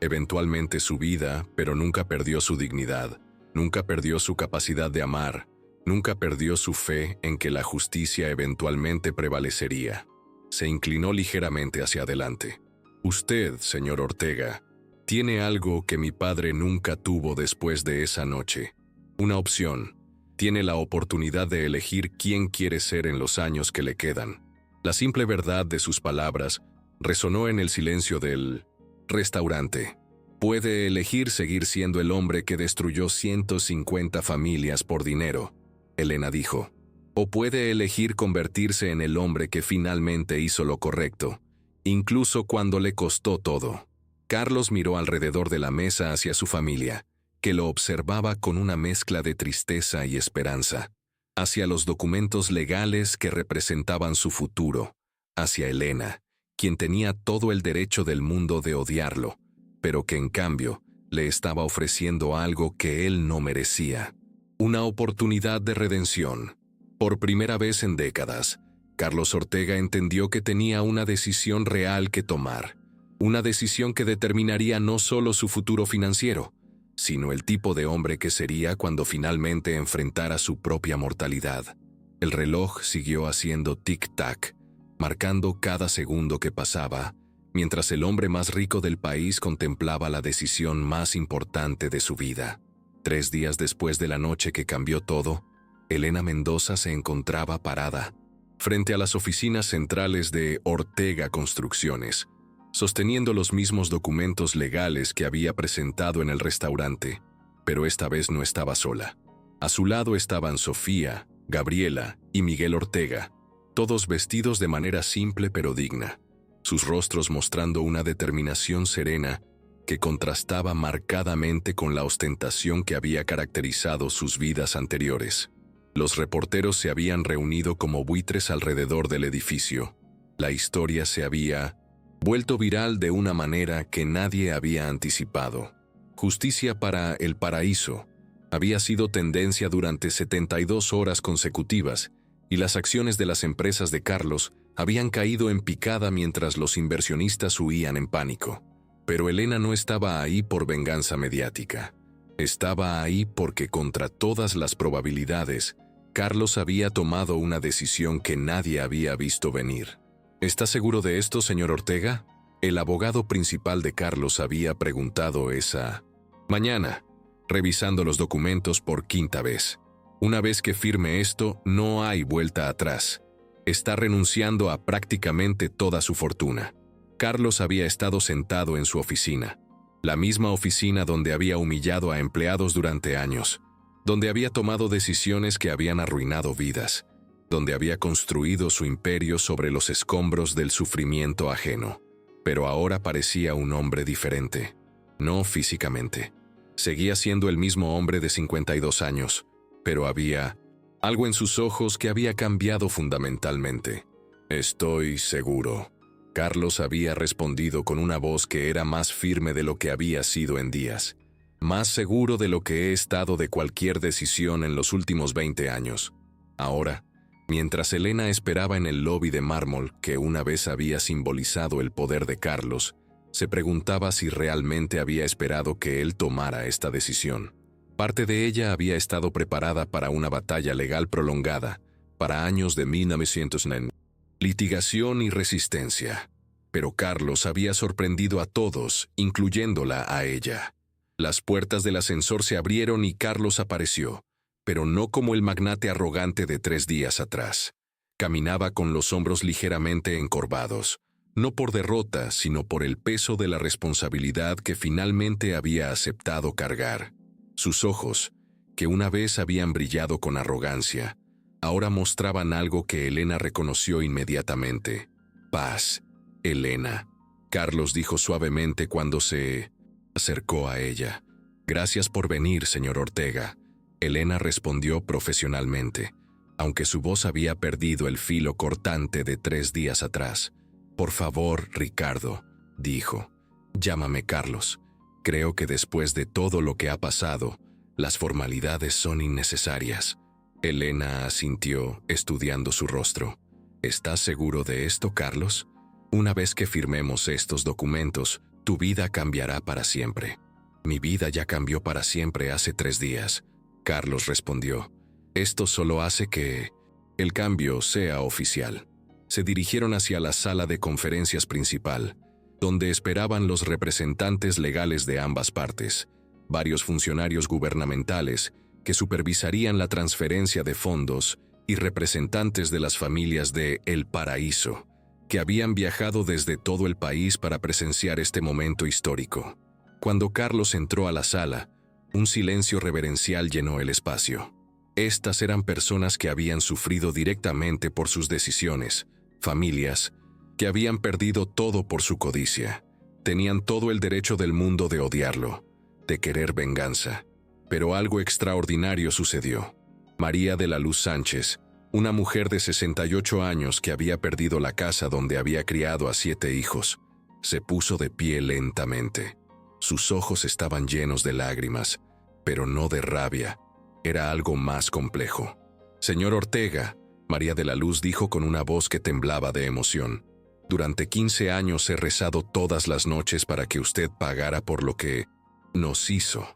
eventualmente su vida, pero nunca perdió su dignidad, nunca perdió su capacidad de amar, nunca perdió su fe en que la justicia eventualmente prevalecería. Se inclinó ligeramente hacia adelante. Usted, señor Ortega, tiene algo que mi padre nunca tuvo después de esa noche. Una opción. Tiene la oportunidad de elegir quién quiere ser en los años que le quedan. La simple verdad de sus palabras resonó en el silencio del restaurante. Puede elegir seguir siendo el hombre que destruyó 150 familias por dinero, Elena dijo. O puede elegir convertirse en el hombre que finalmente hizo lo correcto, incluso cuando le costó todo. Carlos miró alrededor de la mesa hacia su familia, que lo observaba con una mezcla de tristeza y esperanza, hacia los documentos legales que representaban su futuro, hacia Elena, quien tenía todo el derecho del mundo de odiarlo, pero que en cambio le estaba ofreciendo algo que él no merecía. Una oportunidad de redención. Por primera vez en décadas, Carlos Ortega entendió que tenía una decisión real que tomar, una decisión que determinaría no solo su futuro financiero, sino el tipo de hombre que sería cuando finalmente enfrentara su propia mortalidad. El reloj siguió haciendo tic-tac, marcando cada segundo que pasaba, mientras el hombre más rico del país contemplaba la decisión más importante de su vida. 3 días después de la noche que cambió todo, Elena Mendoza se encontraba parada frente a las oficinas centrales de Ortega Construcciones, sosteniendo los mismos documentos legales que había presentado en el restaurante, pero esta vez no estaba sola. A su lado estaban Sofía, Gabriela y Miguel Ortega, todos vestidos de manera simple pero digna, sus rostros mostrando una determinación serena que contrastaba marcadamente con la ostentación que había caracterizado sus vidas anteriores. Los reporteros se habían reunido como buitres alrededor del edificio. La historia se había vuelto viral de una manera que nadie había anticipado. Justicia para El Paraíso había sido tendencia durante 72 horas consecutivas y las acciones de las empresas de Carlos habían caído en picada mientras los inversionistas huían en pánico. Pero Elena no estaba ahí por venganza mediática. Estaba ahí porque contra todas las probabilidades, Carlos había tomado una decisión que nadie había visto venir. ¿Está seguro de esto, señor Ortega? El abogado principal de Carlos había preguntado esa mañana, revisando los documentos por 5ª vez. Una vez que firme esto, no hay vuelta atrás. Está renunciando a prácticamente toda su fortuna. Carlos había estado sentado en su oficina, la misma oficina donde había humillado a empleados durante años, donde había tomado decisiones que habían arruinado vidas, donde había construido su imperio sobre los escombros del sufrimiento ajeno. Pero ahora parecía un hombre diferente, no físicamente. Seguía siendo el mismo hombre de 52 años, pero había algo en sus ojos que había cambiado fundamentalmente. Estoy seguro. Carlos había respondido con una voz que era más firme de lo que había sido en días, más seguro de lo que he estado de cualquier decisión en los últimos 20 años. Ahora, mientras Elena esperaba en el lobby de mármol que una vez había simbolizado el poder de Carlos, se preguntaba si realmente había esperado que él tomara esta decisión. Parte de ella había estado preparada para una batalla legal prolongada, para años de 1990. Litigación y resistencia. Pero Carlos había sorprendido a todos, incluyéndola a ella. Las puertas del ascensor se abrieron y Carlos apareció, pero no como el magnate arrogante de 3 días atrás. Caminaba con los hombros ligeramente encorvados, no por derrota, sino por el peso de la responsabilidad que finalmente había aceptado cargar. Sus ojos, que una vez habían brillado con arrogancia, ahora mostraban algo que Elena reconoció inmediatamente. Paz, Elena, Carlos dijo suavemente cuando se acercó a ella. Gracias por venir, señor Ortega. Elena respondió profesionalmente, aunque su voz había perdido el filo cortante de 3 días atrás. Por favor, Ricardo, dijo. Llámame Carlos. Creo que después de todo lo que ha pasado, Las formalidades son innecesarias. Elena asintió, estudiando su rostro. ¿Estás seguro de esto, Carlos? Una vez que firmemos estos documentos, tu vida cambiará para siempre. Mi vida ya cambió para siempre hace 3 días. Carlos respondió. Esto solo hace que el cambio sea oficial. Se dirigieron hacia la sala de conferencias principal, donde esperaban los representantes legales de ambas partes, varios funcionarios gubernamentales que supervisarían la transferencia de fondos y representantes de las familias de El Paraíso, que habían viajado desde todo el país para presenciar este momento histórico. Cuando Carlos entró a la sala, un silencio reverencial llenó el espacio. Estas eran personas que habían sufrido directamente por sus decisiones, familias que habían perdido todo por su codicia. Tenían todo el derecho del mundo de odiarlo, de querer venganza. Pero algo extraordinario sucedió. María de la Luz Sánchez, una mujer de 68 años que había perdido la casa donde había criado a 7 hijos, se puso de pie lentamente. Sus ojos estaban llenos de lágrimas, pero no de rabia. Era algo más complejo. «Señor Ortega», María de la Luz dijo con una voz que temblaba de emoción, «durante 15 años he rezado todas las noches para que usted pagara por lo que nos hizo».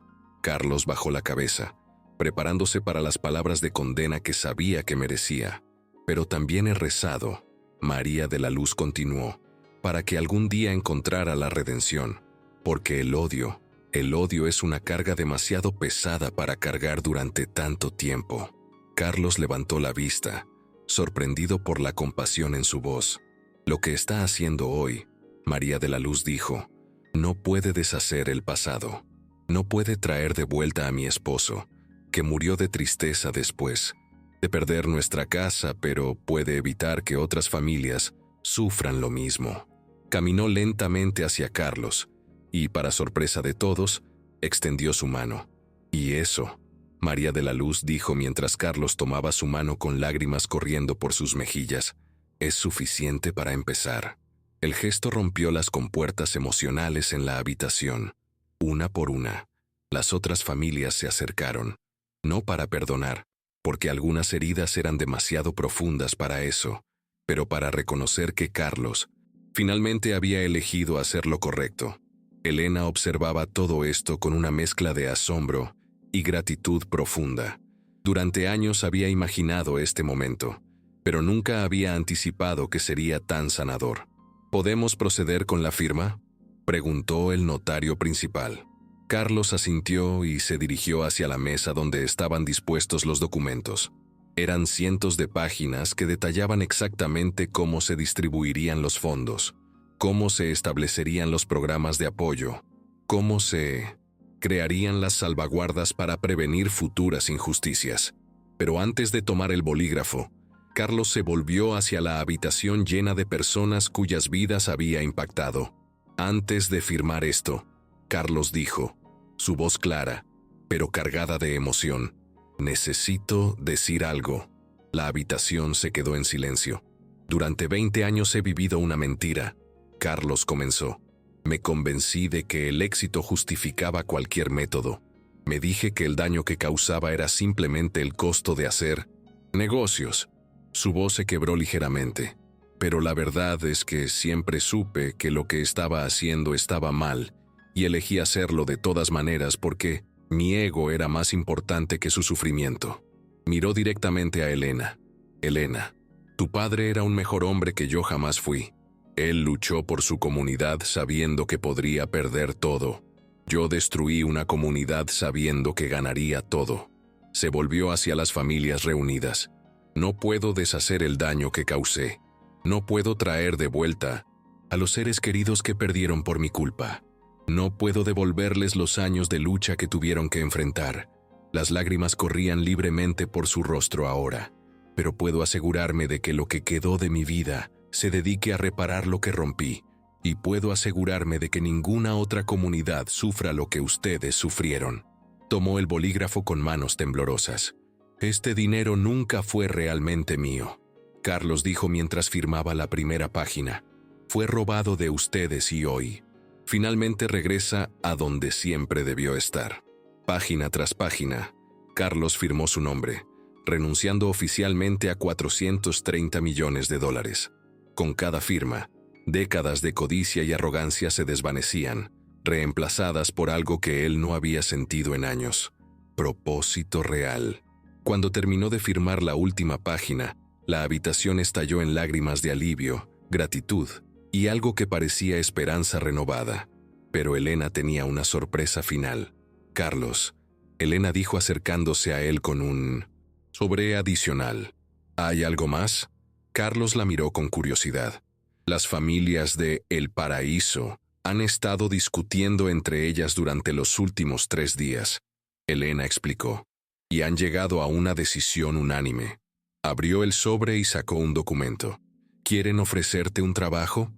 Carlos bajó la cabeza, preparándose para las palabras de condena que sabía que merecía. «Pero también he rezado», María de la Luz continuó, «para que algún día encontrara la redención, porque el odio es una carga demasiado pesada para cargar durante tanto tiempo». Carlos levantó la vista, sorprendido por la compasión en su voz. «Lo que está haciendo hoy», María de la Luz dijo, «no puede deshacer el pasado. No puede traer de vuelta a mi esposo, que murió de tristeza después de perder nuestra casa, pero puede evitar que otras familias sufran lo mismo». Caminó lentamente hacia Carlos y, para sorpresa de todos, extendió su mano. «Y eso», María de la Luz dijo mientras Carlos tomaba su mano con lágrimas corriendo por sus mejillas, «es suficiente para empezar». El gesto rompió las compuertas emocionales en la habitación. Una por una, las otras familias se acercaron, no para perdonar, porque algunas heridas eran demasiado profundas para eso, pero para reconocer que Carlos finalmente había elegido hacer lo correcto. Elena observaba todo esto con una mezcla de asombro y gratitud profunda. Durante años había imaginado este momento, pero nunca había anticipado que sería tan sanador. «¿Podemos proceder con la firma?», preguntó el notario principal. Carlos asintió y se dirigió hacia la mesa donde estaban dispuestos los documentos. Eran cientos de páginas que detallaban exactamente cómo se distribuirían los fondos, cómo se establecerían los programas de apoyo, cómo se crearían las salvaguardas para prevenir futuras injusticias. Pero antes de tomar el bolígrafo, Carlos se volvió hacia la habitación llena de personas cuyas vidas había impactado. «Antes de firmar esto», Carlos dijo, su voz clara, pero cargada de emoción, «necesito decir algo». La habitación se quedó en silencio. «Durante 20 años he vivido una mentira», Carlos comenzó. «Me convencí de que el éxito justificaba cualquier método. Me dije que el daño que causaba era simplemente el costo de hacer negocios». Su voz se quebró ligeramente. «Pero la verdad es que siempre supe que lo que estaba haciendo estaba mal y elegí hacerlo de todas maneras porque mi ego era más importante que su sufrimiento». Miró directamente a Elena. «Elena, tu padre era un mejor hombre que yo jamás fui. Él luchó por su comunidad sabiendo que podría perder todo. Yo destruí una comunidad sabiendo que ganaría todo». Se volvió hacia las familias reunidas. «No puedo deshacer el daño que causé. No puedo traer de vuelta a los seres queridos que perdieron por mi culpa. No puedo devolverles los años de lucha que tuvieron que enfrentar». Las lágrimas corrían libremente por su rostro ahora. «Pero puedo asegurarme de que lo que quedó de mi vida se dedique a reparar lo que rompí, y puedo asegurarme de que ninguna otra comunidad sufra lo que ustedes sufrieron». Tomó el bolígrafo con manos temblorosas. «Este dinero nunca fue realmente mío», Carlos dijo mientras firmaba la primera página. «Fue robado de ustedes y hoy finalmente regresa a donde siempre debió estar». Página tras página, Carlos firmó su nombre, renunciando oficialmente a $430 millones. Con cada firma, décadas de codicia y arrogancia se desvanecían, reemplazadas por algo que él no había sentido en años: propósito real. Cuando terminó de firmar la última página, la habitación estalló en lágrimas de alivio, gratitud y algo que parecía esperanza renovada. Pero Elena tenía una sorpresa final. «Carlos», Elena dijo acercándose a él con un sobre adicional. «¿Hay algo más?». Carlos la miró con curiosidad. «Las familias de El Paraíso han estado discutiendo entre ellas durante los últimos 3 días», Elena explicó, «y han llegado a una decisión unánime». Abrió el sobre y sacó un documento. «¿Quieren ofrecerte un trabajo?».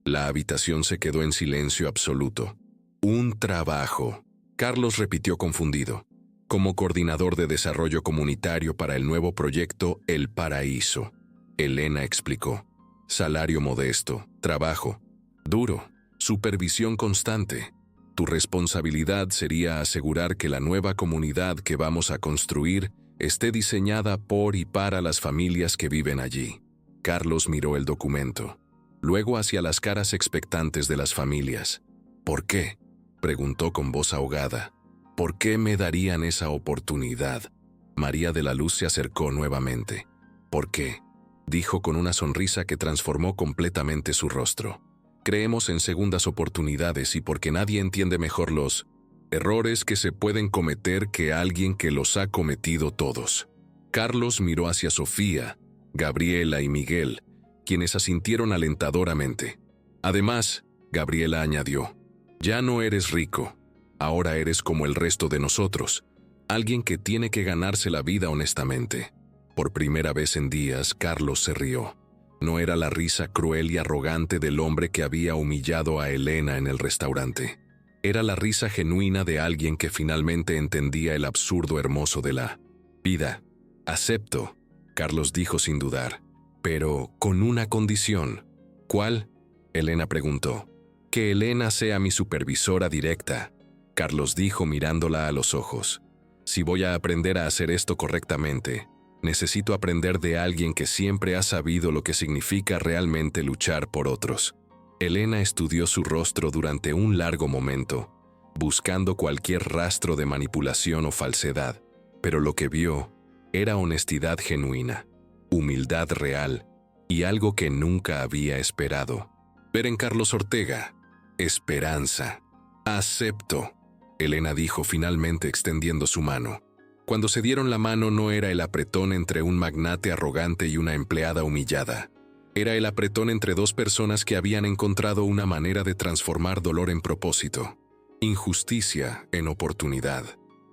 La habitación se quedó en silencio absoluto. «Un trabajo», Carlos repitió confundido. «Como coordinador de desarrollo comunitario para el nuevo proyecto El Paraíso», Elena explicó. «Salario modesto, trabajo duro, supervisión constante. Tu responsabilidad sería asegurar que la nueva comunidad que vamos a construir esté diseñada por y para las familias que viven allí». Carlos miró el documento, luego hacia las caras expectantes de las familias. «¿Por qué?», preguntó con voz ahogada. «¿Por qué me darían esa oportunidad?». María de la Luz se acercó nuevamente. «¿Por qué?», dijo con una sonrisa que transformó completamente su rostro. «Creemos en segundas oportunidades y porque nadie entiende mejor los errores que se pueden cometer que alguien que los ha cometido todos». Carlos miró hacia Sofía, Gabriela y Miguel, quienes asintieron alentadoramente. «Además», Gabriela añadió, «ya no eres rico, ahora eres como el resto de nosotros, alguien que tiene que ganarse la vida honestamente». Por primera vez en días, Carlos se rió. No era la risa cruel y arrogante del hombre que había humillado a Elena en el restaurante. Era la risa genuina de alguien que finalmente entendía el absurdo hermoso de la vida. «Acepto», Carlos dijo sin dudar, «pero con una condición». «¿Cuál?», Elena preguntó. «Que Elena sea mi supervisora directa», Carlos dijo mirándola a los ojos. «Si voy a aprender a hacer esto correctamente, necesito aprender de alguien que siempre ha sabido lo que significa realmente luchar por otros». Elena estudió su rostro durante un largo momento, buscando cualquier rastro de manipulación o falsedad, pero lo que vio era honestidad genuina, humildad real y algo que nunca había esperado ver en Carlos Ortega: esperanza. «Acepto», Elena dijo finalmente extendiendo su mano. Cuando se dieron la mano no era el apretón entre un magnate arrogante y una empleada humillada. Era el apretón entre dos personas que habían encontrado una manera de transformar dolor en propósito, injusticia en oportunidad.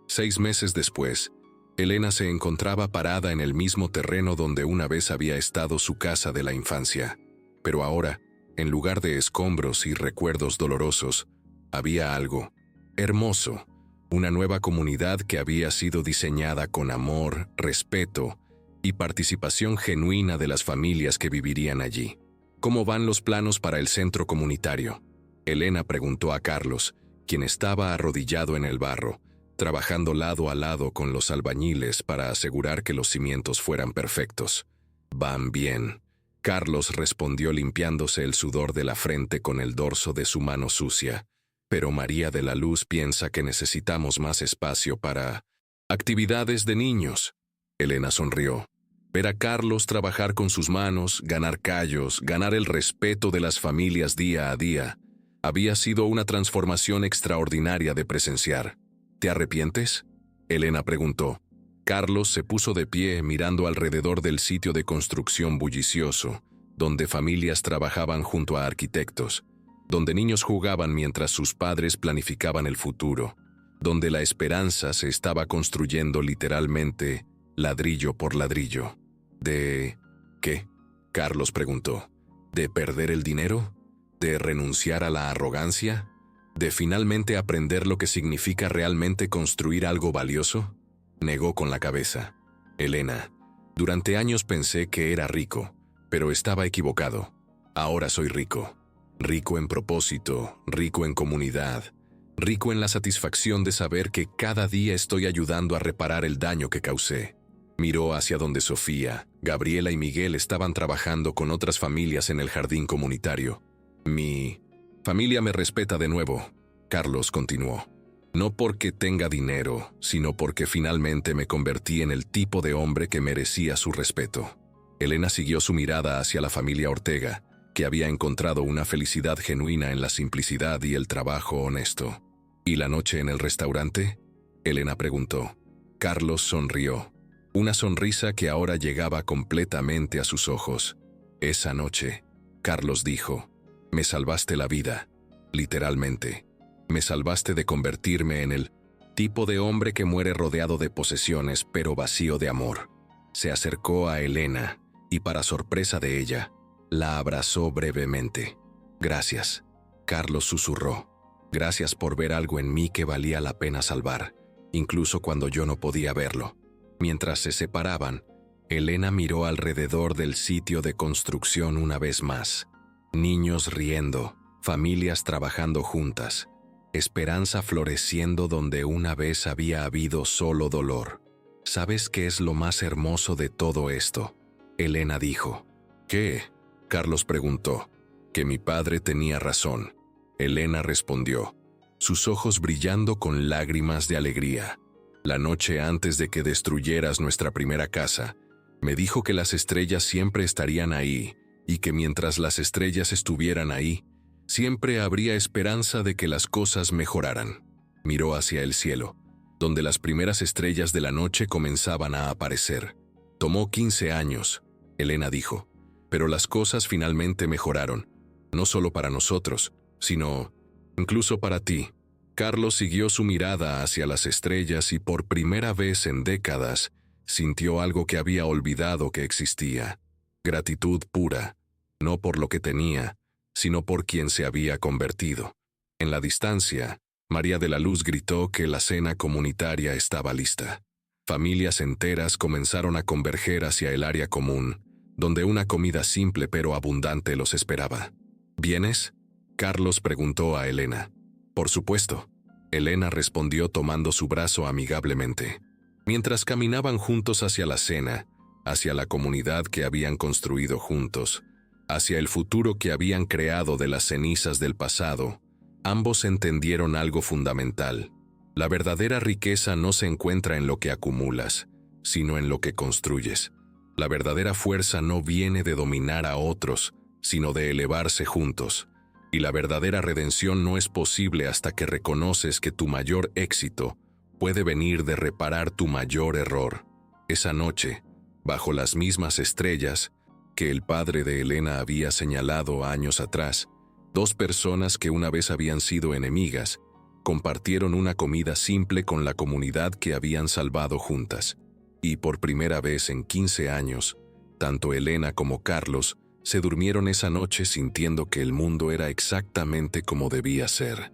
6 meses después, Elena se encontraba parada en el mismo terreno donde una vez había estado su casa de la infancia. Pero ahora, en lugar de escombros y recuerdos dolorosos, había algo hermoso, una nueva comunidad que había sido diseñada con amor, respeto y participación genuina de las familias que vivirían allí. «¿Cómo van los planos para el centro comunitario?», Elena preguntó a Carlos, quien estaba arrodillado en el barro, trabajando lado a lado con los albañiles para asegurar que los cimientos fueran perfectos. «Van bien», Carlos respondió limpiándose el sudor de la frente con el dorso de su mano sucia. «Pero María de la Luz piensa que necesitamos más espacio para actividades de niños». Elena sonrió. Ver a Carlos trabajar con sus manos, ganar callos, ganar el respeto de las familias día a día, había sido una transformación extraordinaria de presenciar. «¿Te arrepientes?», Elena preguntó. Carlos se puso de pie mirando alrededor del sitio de construcción bullicioso, donde familias trabajaban junto a arquitectos, donde niños jugaban mientras sus padres planificaban el futuro, donde la esperanza se estaba construyendo literalmente ladrillo por ladrillo. «¿De qué?», Carlos preguntó. «¿De perder el dinero? ¿De renunciar a la arrogancia? ¿De finalmente aprender lo que significa realmente construir algo valioso?». Negó con la cabeza. «Elena, durante años pensé que era rico, pero estaba equivocado. Ahora soy rico. Rico en propósito, rico en comunidad, rico en la satisfacción de saber que cada día estoy ayudando a reparar el daño que causé. Miró hacia donde Sofía, Gabriela y Miguel estaban trabajando con otras familias en el jardín comunitario. Mi familia me respeta de nuevo, Carlos continuó. No porque tenga dinero, sino porque finalmente me convertí en el tipo de hombre que merecía su respeto. Elena siguió su mirada hacia la familia Ortega, que había encontrado una felicidad genuina en la simplicidad y el trabajo honesto. ¿Y la noche en el restaurante?, Elena preguntó. Carlos sonrió, una sonrisa que ahora llegaba completamente a sus ojos. Esa noche, Carlos dijo, me salvaste la vida, literalmente. Me salvaste de convertirme en el tipo de hombre que muere rodeado de posesiones pero vacío de amor. Se acercó a Elena y, para sorpresa de ella, la abrazó brevemente. Gracias, Carlos susurró. Gracias por ver algo en mí que valía la pena salvar, incluso cuando yo no podía verlo. Mientras se separaban, Elena miró alrededor del sitio de construcción una vez más. Niños riendo, familias trabajando juntas, esperanza floreciendo donde una vez había habido solo dolor. ¿Sabes qué es lo más hermoso de todo esto?, Elena dijo. ¿Qué?, Carlos preguntó. Que mi padre tenía razón, Elena respondió, sus ojos brillando con lágrimas de alegría. La noche antes de que destruyeras nuestra primera casa, me dijo que las estrellas siempre estarían ahí y que mientras las estrellas estuvieran ahí, siempre habría esperanza de que las cosas mejoraran. Miró hacia el cielo, donde las primeras estrellas de la noche comenzaban a aparecer. Tomó 15 años, Elena dijo, pero las cosas finalmente mejoraron, no solo para nosotros, sino incluso para ti. Carlos siguió su mirada hacia las estrellas y por primera vez en décadas sintió algo que había olvidado que existía. Gratitud pura, no por lo que tenía, sino por quien se había convertido. En la distancia, María de la Luz gritó que la cena comunitaria estaba lista. Familias enteras comenzaron a converger hacia el área común, donde una comida simple pero abundante los esperaba. ¿Vienes?, Carlos preguntó a Elena. Por supuesto, Elena respondió tomando su brazo amigablemente. Mientras caminaban juntos hacia la cena, hacia la comunidad que habían construido juntos, hacia el futuro que habían creado de las cenizas del pasado, ambos entendieron algo fundamental. La verdadera riqueza no se encuentra en lo que acumulas, sino en lo que construyes. La verdadera fuerza no viene de dominar a otros, sino de elevarse juntos. Y la verdadera redención no es posible hasta que reconoces que tu mayor éxito puede venir de reparar tu mayor error. Esa noche, bajo las mismas estrellas que el padre de Elena había señalado años atrás, dos personas que una vez habían sido enemigas compartieron una comida simple con la comunidad que habían salvado juntas. Y por primera vez en 15 años, tanto Elena como Carlos se durmieron esa noche sintiendo que el mundo era exactamente como debía ser.